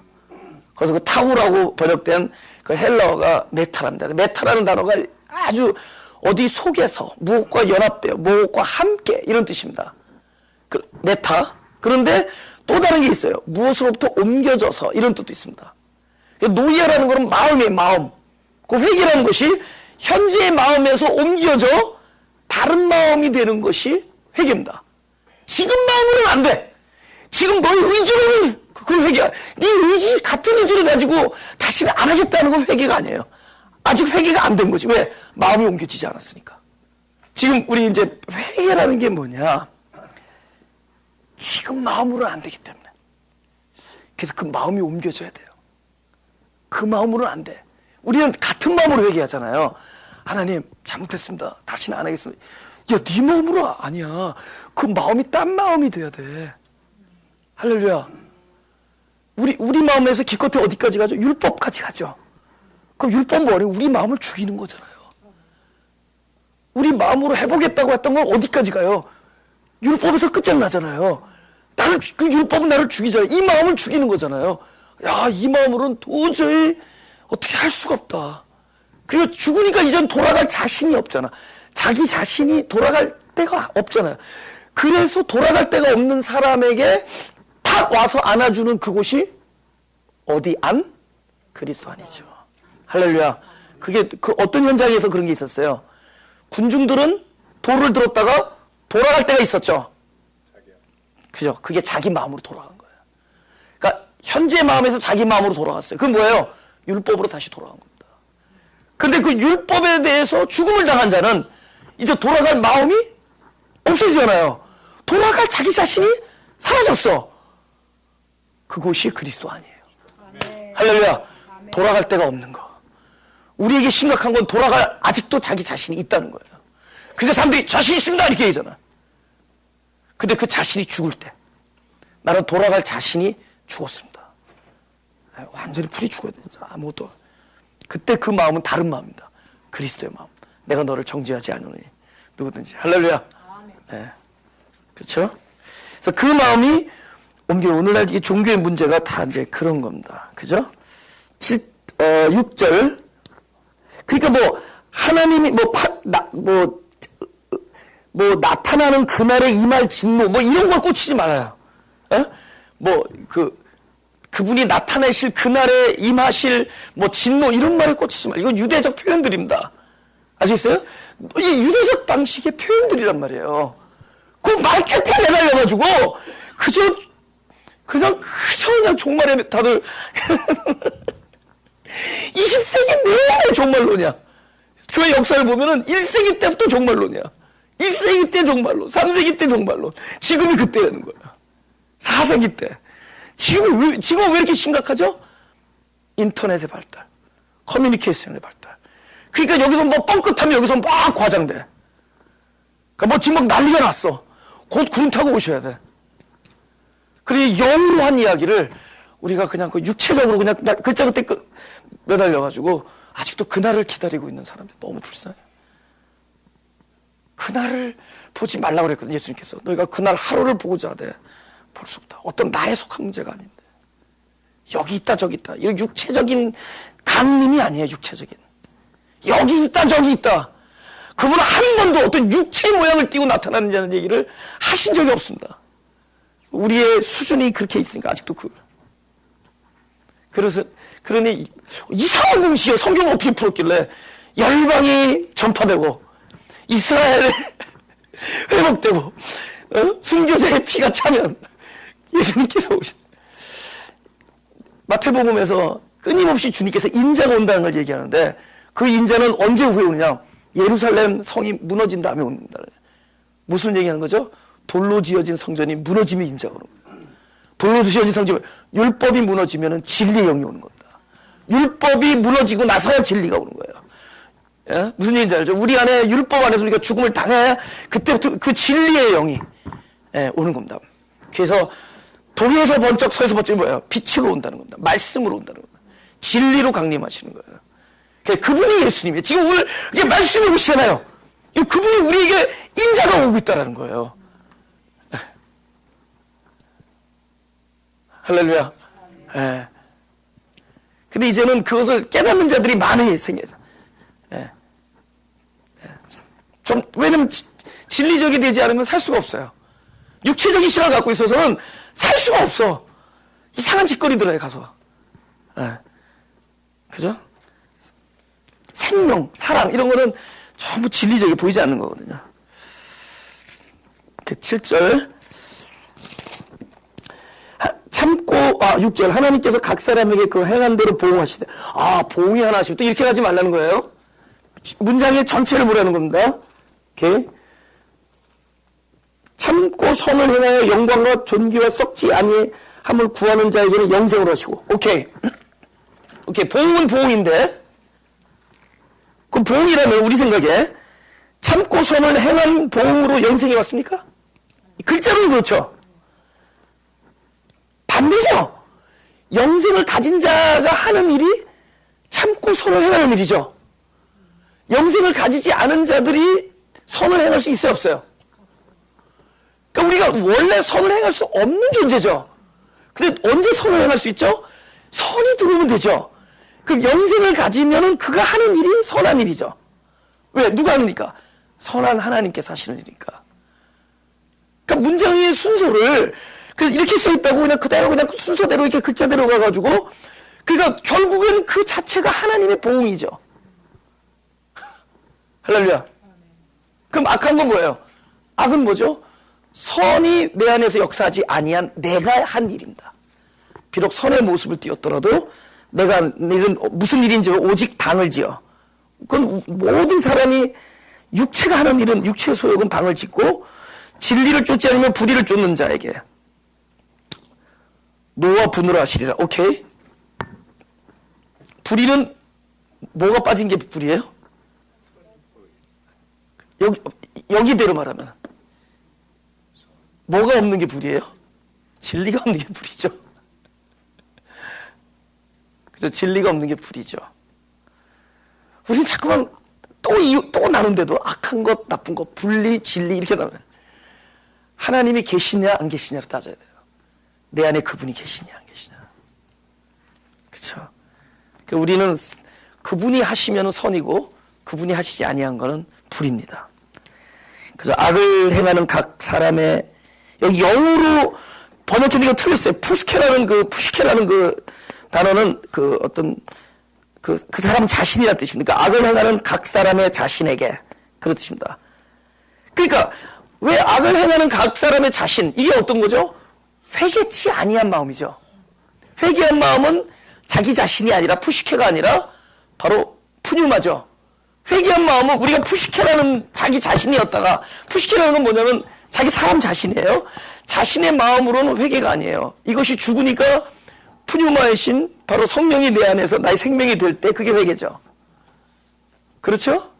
그래서 그 타고라고 번역된 그 헬라어가 메타랍니다. 메타라는 단어가 아주 어디 속에서 무엇과 연합되어 무엇과 함께 이런 뜻입니다. 메타. 그런데 또 다른 게 있어요. 무엇으로부터 옮겨져서 이런 뜻도 있습니다. 노예라는 것은 마음이에요. 마음. 그 회개라는 것이 현재의 마음에서 옮겨져 다른 마음이 되는 것이 회개입니다. 지금 마음으로는 안 돼. 지금 너의 의지로는 그건 회개야. 네 의지, 같은 의지를 가지고 다시는 안 하겠다는 건 회개가 아니에요. 아직 회개가 안 된 거지. 왜? 마음이 옮겨지지 않았으니까. 지금 우리 이제 회개라는 게 뭐냐? 지금 마음으로는 안 되기 때문에. 그래서 그 마음이 옮겨져야 돼요. 그 마음으로는 안 돼. 우리는 같은 마음으로 회개하잖아요. 하나님, 잘못했습니다. 다시는 안 하겠습니다. 야, 네 마음으로 아니야. 그 마음이 딴 마음이 돼야 돼. 할렐루야. 우리 마음에서 기껏해 어디까지 가죠? 율법까지 가죠. 그럼 율법 뭐예요? 우리 마음을 죽이는 거잖아요. 우리 마음으로 해보겠다고 했던 건 어디까지 가요? 율법에서 끝장나잖아요. 그 율법은 나를 죽이잖아요. 이 마음을 죽이는 거잖아요. 야, 이 마음으로는 도저히 어떻게 할 수가 없다. 그리고 죽으니까 이젠 돌아갈 자신이 없잖아. 자기 자신이 돌아갈 데가 없잖아요. 그래서 돌아갈 데가 없는 사람에게 탁 와서 안아주는 그곳이 어디 안? 그리스도 안이죠. 할렐루야. 그게 그 어떤 현장에서 그런 게 있었어요. 군중들은 돌을 들었다가 돌아갈 때가 있었죠. 그죠? 그게 자기 마음으로 돌아간 거예요. 그러니까 현재 마음에서 자기 마음으로 돌아갔어요. 그건 뭐예요? 율법으로 다시 돌아간 겁니다. 근데 그 율법에 대해서 죽음을 당한 자는 이제 돌아갈 마음이 없어지잖아요. 돌아갈 자기 자신이 사라졌어. 그곳이 그리스도 아니에요. 할렐루야. 돌아갈 데가 없는 거. 우리에게 심각한 건 돌아갈 아직도 자기 자신이 있다는 거예요. 그러니까 사람들이 자신 있습니다 이렇게 얘기하잖아. 근데 그 자신이 죽을 때 나는 돌아갈 자신이 죽었습니다. 완전히 풀이 죽어야 되죠. 아무것도. 그때 그 마음은 다른 마음입니다. 그리스도의 마음. 내가 너를 정죄하지 않으니 누구든지. 할렐루야. 네. 그렇죠? 그래서 그 마음이 오늘날 이게 종교의 문제가 다 이제 그런 겁니다. 그죠? 6절. 그러니까 뭐 하나님이 나타나는 그날에 임할 진노 뭐 이런 걸 꽂히지 말아요. 그분이 나타내실 그날에 임하실 뭐 진노 이런 말에 꽂히지 말아요. 이건 유대적 표현들입니다. 아시겠어요? 이 유대적 방식의 표현들이란 말이에요. 그 말 끝에 매달려가지고 그냥 종말에 다들 20세기 내내 종말론이야. 교회 역사를 보면은 1세기 때부터 종말론이야. 1세기 때 종말론, 3세기 때 종말론. 지금이 그때라는 거야. 4세기 때. 지금 왜 이렇게 심각하죠? 인터넷의 발달, 커뮤니케이션의 발달. 그러니까 여기서 뭐 뻥끗하면 여기서 막 과장돼. 그러니까 뭐 지금 막 난리가 났어. 곧 구름 타고 오셔야 돼. 그리고 영으로 한 이야기를 우리가 그냥 그 육체적으로 그냥 글자 그때 매달려가지고 아직도 그날을 기다리고 있는 사람들 너무 불쌍해. 그날을 보지 말라고 그랬거든, 예수님께서. 너희가 그날 하루를 보고자 하되 볼 수 없다. 어떤 나에 속한 문제가 아닌데. 여기 있다, 저기 있다. 이런 육체적인 강림이 아니에요, 육체적인. 여기 있다, 저기 있다. 그분은 한 번도 어떤 육체 모양을 띠고 나타나는 얘기를 하신 적이 없습니다. 우리의 수준이 그렇게 있으니까 아직도 그러니 이상한 공식이에요. 성경을 어떻게 풀었길래 열방이 전파되고 이스라엘에 회복되고 순교자의 피가 차면 예수님께서 오신. 마태복음에서 끊임없이 주님께서 인자가 온다는 걸 얘기하는데 그 인자는 언제 후에 오느냐? 예루살렘 성이 무너진 다음에 온다. 무슨 얘기하는 거죠? 돌로 지어진 성전이 무너지면 인자가 오는 거예요. 돌로 지어진 성전, 율법이 무너지면 진리의 영이 오는 겁니다. 율법이 무너지고 나서야 진리가 오는 거예요. 예? 무슨 얘기인지 알죠? 우리 안에 율법 안에서 우리가 죽음을 당해야 그때부터 그 진리의 영이 오는 겁니다. 그래서 동에서 번쩍 서에서 번쩍이 뭐예요? 빛으로 온다는 겁니다. 말씀으로 온다는 겁니다. 진리로 강림하시는 거예요. 그분이 예수님이에요. 지금 오늘 이게 말씀이 오시잖아요. 그분이 우리에게 인자가 오고 있다는 거예요. 할렐루야. 예. 근데 이제는 그것을 깨닫는 자들이 많이 생겨요. 예. 좀, 왜냐면 진리적이 되지 않으면 살 수가 없어요. 육체적인 신앙을 갖고 있어서는 살 수가 없어. 이상한 짓거리들에 가서. 예. 그죠? 생명, 사랑, 이런 거는 전부 진리적이 보이지 않는 거거든요. 7절. 참고, 6절. 하나님께서 각 사람에게 그 행한 대로 보응하시되. 보응이 하나 하시면 또 이렇게 하지 말라는 거예요. 문장의 전체를 보라는 겁니다. 오케이. 참고 선을 행하여 영광과 존귀와 썩지 아니함을 구하는 자에게는 영생을 하시고. 오케이. 보응은 보응인데, 그 보응이라면 우리 생각에 참고 선을 행한 보응으로 영생이 왔습니까? 글자로는 그렇죠. 반대죠. 영생을 가진 자가 하는 일이 참고 선을 행하는 일이죠. 영생을 가지지 않은 자들이 선을 행할 수 있어요, 없어요? 그러니까 우리가 원래 선을 행할 수 없는 존재죠. 근데 언제 선을 행할 수 있죠? 선이 들어오면 되죠. 그럼 영생을 가지면은 그가 하는 일이 선한 일이죠. 왜? 누가 하니까? 선한 하나님께서 하시는 일이니까. 그러니까 문장의 순서를 이렇게 써 있다고 그냥 순서대로 이렇게 글자대로 가가지고 그러니까 결국은 그 자체가 하나님의 보응이죠. 할렐루야. 그럼 악한 건 뭐예요? 악은 뭐죠? 선이 내 안에서 역사하지 아니한 내가 한 일입니다. 비록 선의 모습을 띄었더라도 내가 일은 무슨 일인지 오직 당을 지어. 그건 모든 사람이 육체가 하는 일은 육체의 소욕은 당을 짓고 진리를 쫓지 않으면 불의를 쫓는 자에게 노와 분으로 하시리라. 오케이. 불의는 뭐가 빠진 게 불이에요? 여기대로 말하면 뭐가 없는 게 불이에요? 진리가 없는 게 불이죠. 그죠? 진리가 없는 게 불이죠. 우리는 자꾸만 또 나눈데도 악한 것, 나쁜 것, 분리, 진리 이렇게 나눠요. 하나님이 계시냐 안 계시냐를 따져야 돼요. 내 안에 그분이 계시냐 안 계시냐. 그렇죠? 우리는 그분이 하시면 선이고 그분이 하시지 아니한 거는 불입니다. 그래서 악을 행하는 각 사람의 여기 영어로 번역했는데 이거 틀렸어요. 푸시케라는 그 단어는 그 사람 자신이라는 뜻입니다. 그러니까 악을 행하는 각 사람의 자신에게 그런 뜻입니다. 그러니까 왜 악을 행하는 각 사람의 자신 이게 어떤 거죠? 회개치 아니한 마음이죠. 회개한 마음은 자기 자신이 아니라 푸시케가 아니라 바로 푸뉴마죠. 회개한 마음은 우리가 푸시케라는 자기 자신이었다가 푸시케라는 건 뭐냐면 자기 사람 자신이에요. 자신의 마음으로는 회개가 아니에요. 이것이 죽으니까 푸뉴마의 신 바로 성령이 내 안에서 나의 생명이 될 때 그게 회개죠. 그렇죠?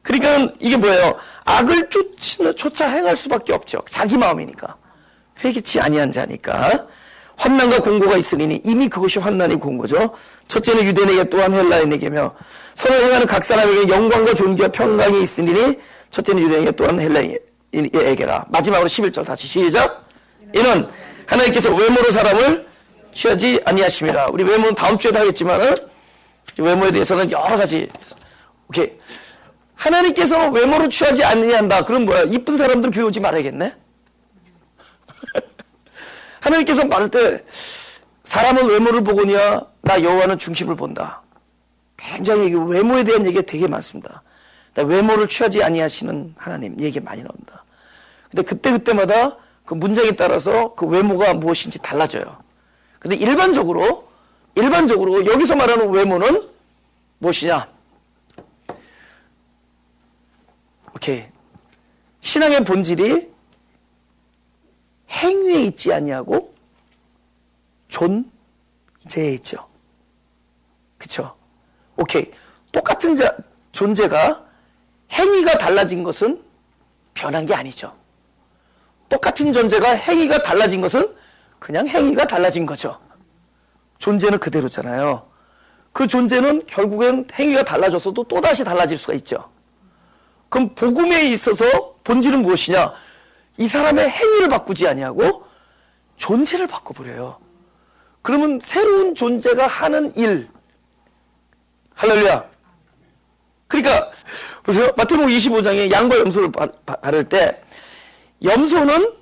그러니까 이게 뭐예요? 악을 쫓아 행할 수밖에 없죠. 자기 마음이니까. 회개치 아니한 자니까. 환난과 공고가 있으니 이미 그것이 환난이 공고죠. 첫째는 유대인에게 또한 헬라인에게며 선을 행하는 각 사람에게 영광과 존귀와 평강이 있으니 첫째는 유대인에게 또한 헬라인에게라. 마지막으로 11절 다시 시작. 이는 하나님께서 외모로 사람을 취하지 아니하심이라. 우리 외모는 다음 주에도 하겠지만 외모에 대해서는 여러 가지. 오케이. 하나님께서 외모를 취하지 아니한다. 그럼 뭐야? 이쁜 사람들 교회 오지 말아야겠네. 하나님께서 말할 때 사람은 외모를 보거니와 나 여호와는 중심을 본다. 굉장히 외모에 대한 얘기가 되게 많습니다. 외모를 취하지 아니하시는 하나님 얘기 많이 나옵니다. 근데 그때마다 그 문장에 따라서 그 외모가 무엇인지 달라져요. 근데 일반적으로 여기서 말하는 외모는 무엇이냐? 오케이. 신앙의 본질이 행위에 있지 아니하고 존재에 있죠. 그쵸? 오케이. 똑같은 존재가 행위가 달라진 것은 변한 게 아니죠. 똑같은 존재가 행위가 달라진 것은 그냥 행위가 달라진 거죠. 존재는 그대로잖아요. 그 존재는 결국엔 행위가 달라졌어도 또다시 달라질 수가 있죠. 그럼 복음에 있어서 본질은 무엇이냐? 이 사람의 행위를 바꾸지 아니하고 존재를 바꿔버려요. 그러면 새로운 존재가 하는 일. 할렐루야. 그러니까 보세요. 마태복음 25장에 양과 염소를 바를 때 염소는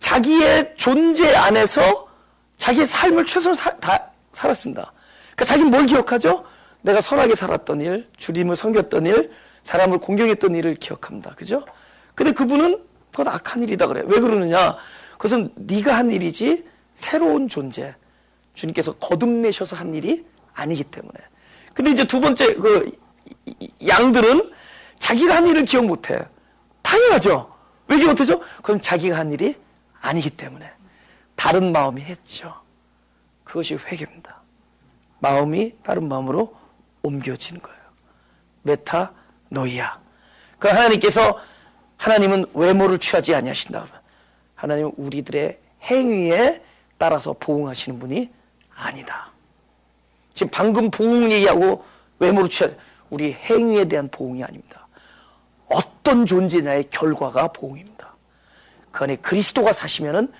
자기의 존재 안에서 자기의 삶을 최선을 다 살았습니다. 그러니까 자기는 뭘 기억하죠? 내가 선하게 살았던 일, 주님을 섬겼던 일, 사람을 공경했던 일을 기억합니다. 그죠? 근데 그분은 그건 악한 일이다 그래요. 왜 그러느냐? 그것은 네가 한 일이지 새로운 존재, 주님께서 거듭내셔서 한 일이 아니기 때문에. 근데 이제 두 번째 그 양들은 자기가 한 일을 기억 못해. 당연하죠. 왜 기억 못하죠? 그건 자기가 한 일이 아니기 때문에. 다른 마음이 했죠. 그것이 회개입니다. 마음이 다른 마음으로 옮겨지는 거예요. 메타노이아. 그 하나님은 외모를 취하지 아니하신다. 하나님은 우리들의 행위에 따라서 보응하시는 분이 아니다. 지금 방금 보응 얘기하고 외모를 취하지, 우리 행위에 대한 보응이 아닙니다. 어떤 존재냐의 결과가 보응입니다. 그 안에 그리스도가 사시면은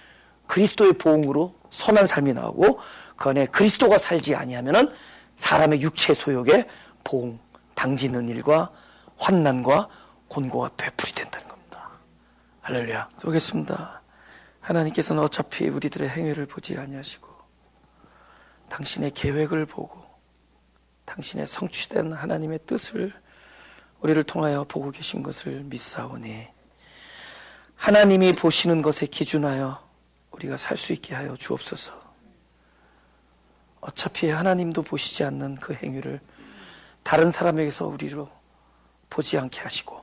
그리스도의 보응으로 선한 삶이 나오고, 그 안에 그리스도가 살지 아니하면은 사람의 육체 소욕에 보응 당지는 일과 환난과 곤고가 되풀이된다는 겁니다. 할렐루야. 쏘겠습니다. 하나님께서는 어차피 우리들의 행위를 보지 아니하시고 당신의 계획을 보고 당신의 성취된 하나님의 뜻을 우리를 통하여 보고 계신 것을 믿사오니 하나님이 보시는 것에 기준하여 우리가 살 수 있게 하여 주옵소서. 어차피 하나님도 보시지 않는 그 행위를 다른 사람에게서 우리로 보지 않게 하시고,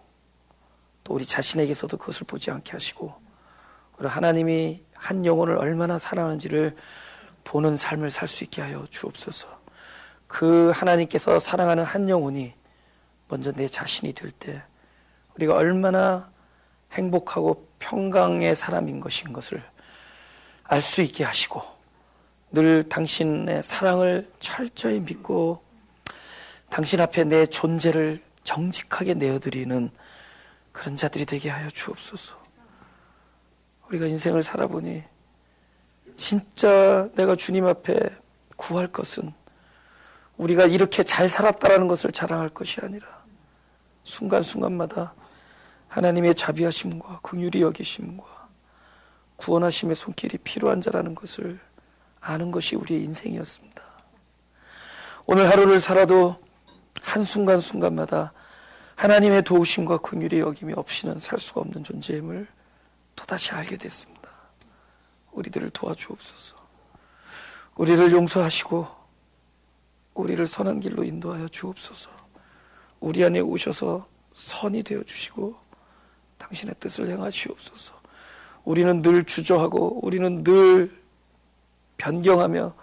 또 우리 자신에게서도 그것을 보지 않게 하시고, 우리 하나님이 한 영혼을 얼마나 사랑하는지를 보는 삶을 살 수 있게 하여 주옵소서. 그 하나님께서 사랑하는 한 영혼이 먼저 내 자신이 될 때 우리가 얼마나 행복하고 평강의 사람인 것을 알 수 있게 하시고, 늘 당신의 사랑을 철저히 믿고 당신 앞에 내 존재를 정직하게 내어드리는 그런 자들이 되게 하여 주옵소서. 우리가 인생을 살아보니 진짜 내가 주님 앞에 구할 것은 우리가 이렇게 잘 살았다라는 것을 자랑할 것이 아니라 순간순간마다 하나님의 자비하심과 긍휼히 여기심과 구원하심의 손길이 필요한 자라는 것을 아는 것이 우리의 인생이었습니다. 오늘 하루를 살아도 한순간순간마다 하나님의 도우심과 긍휼의 여김이 없이는 살 수가 없는 존재임을 또다시 알게 됐습니다. 우리들을 도와주옵소서. 우리를 용서하시고 우리를 선한 길로 인도하여 주옵소서. 우리 안에 오셔서 선이 되어 주시고 당신의 뜻을 행하시옵소서. 우리는 늘 주저하고 우리는 늘 변경하며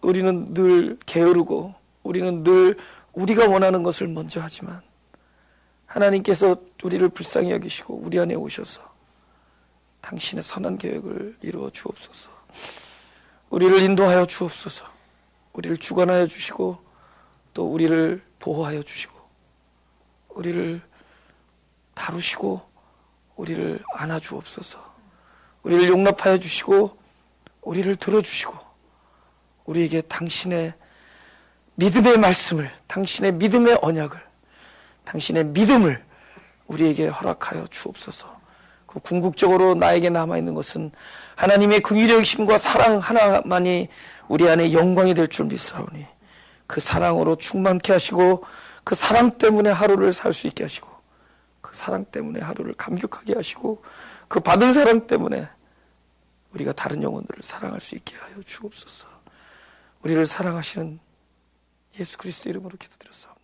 우리는 늘 게으르고 우리는 늘 우리가 원하는 것을 먼저 하지만 하나님께서 우리를 불쌍히 여기시고 우리 안에 오셔서 당신의 선한 계획을 이루어 주옵소서. 우리를 인도하여 주옵소서. 우리를 주관하여 주시고 또 우리를 보호하여 주시고 우리를 다루시고 우리를 안아 주옵소서. 우리를 용납하여 주시고 우리를 들어주시고 우리에게 당신의 믿음의 말씀을, 당신의 믿음의 언약을, 당신의 믿음을 우리에게 허락하여 주옵소서. 그 궁극적으로 나에게 남아있는 것은 하나님의 긍휼의 여기심과 사랑 하나만이 우리 안에 영광이 될 줄 믿사오니 그 사랑으로 충만케 하시고 그 사랑 때문에 하루를 살 수 있게 하시고 그 사랑 때문에 하루를 감격하게 하시고 그 받은 사랑 때문에 우리가 다른 영혼들을 사랑할 수 있게 하여 주옵소서. 우리를 사랑하시는 예수 그리스도 이름으로 기도드렸사옵나다.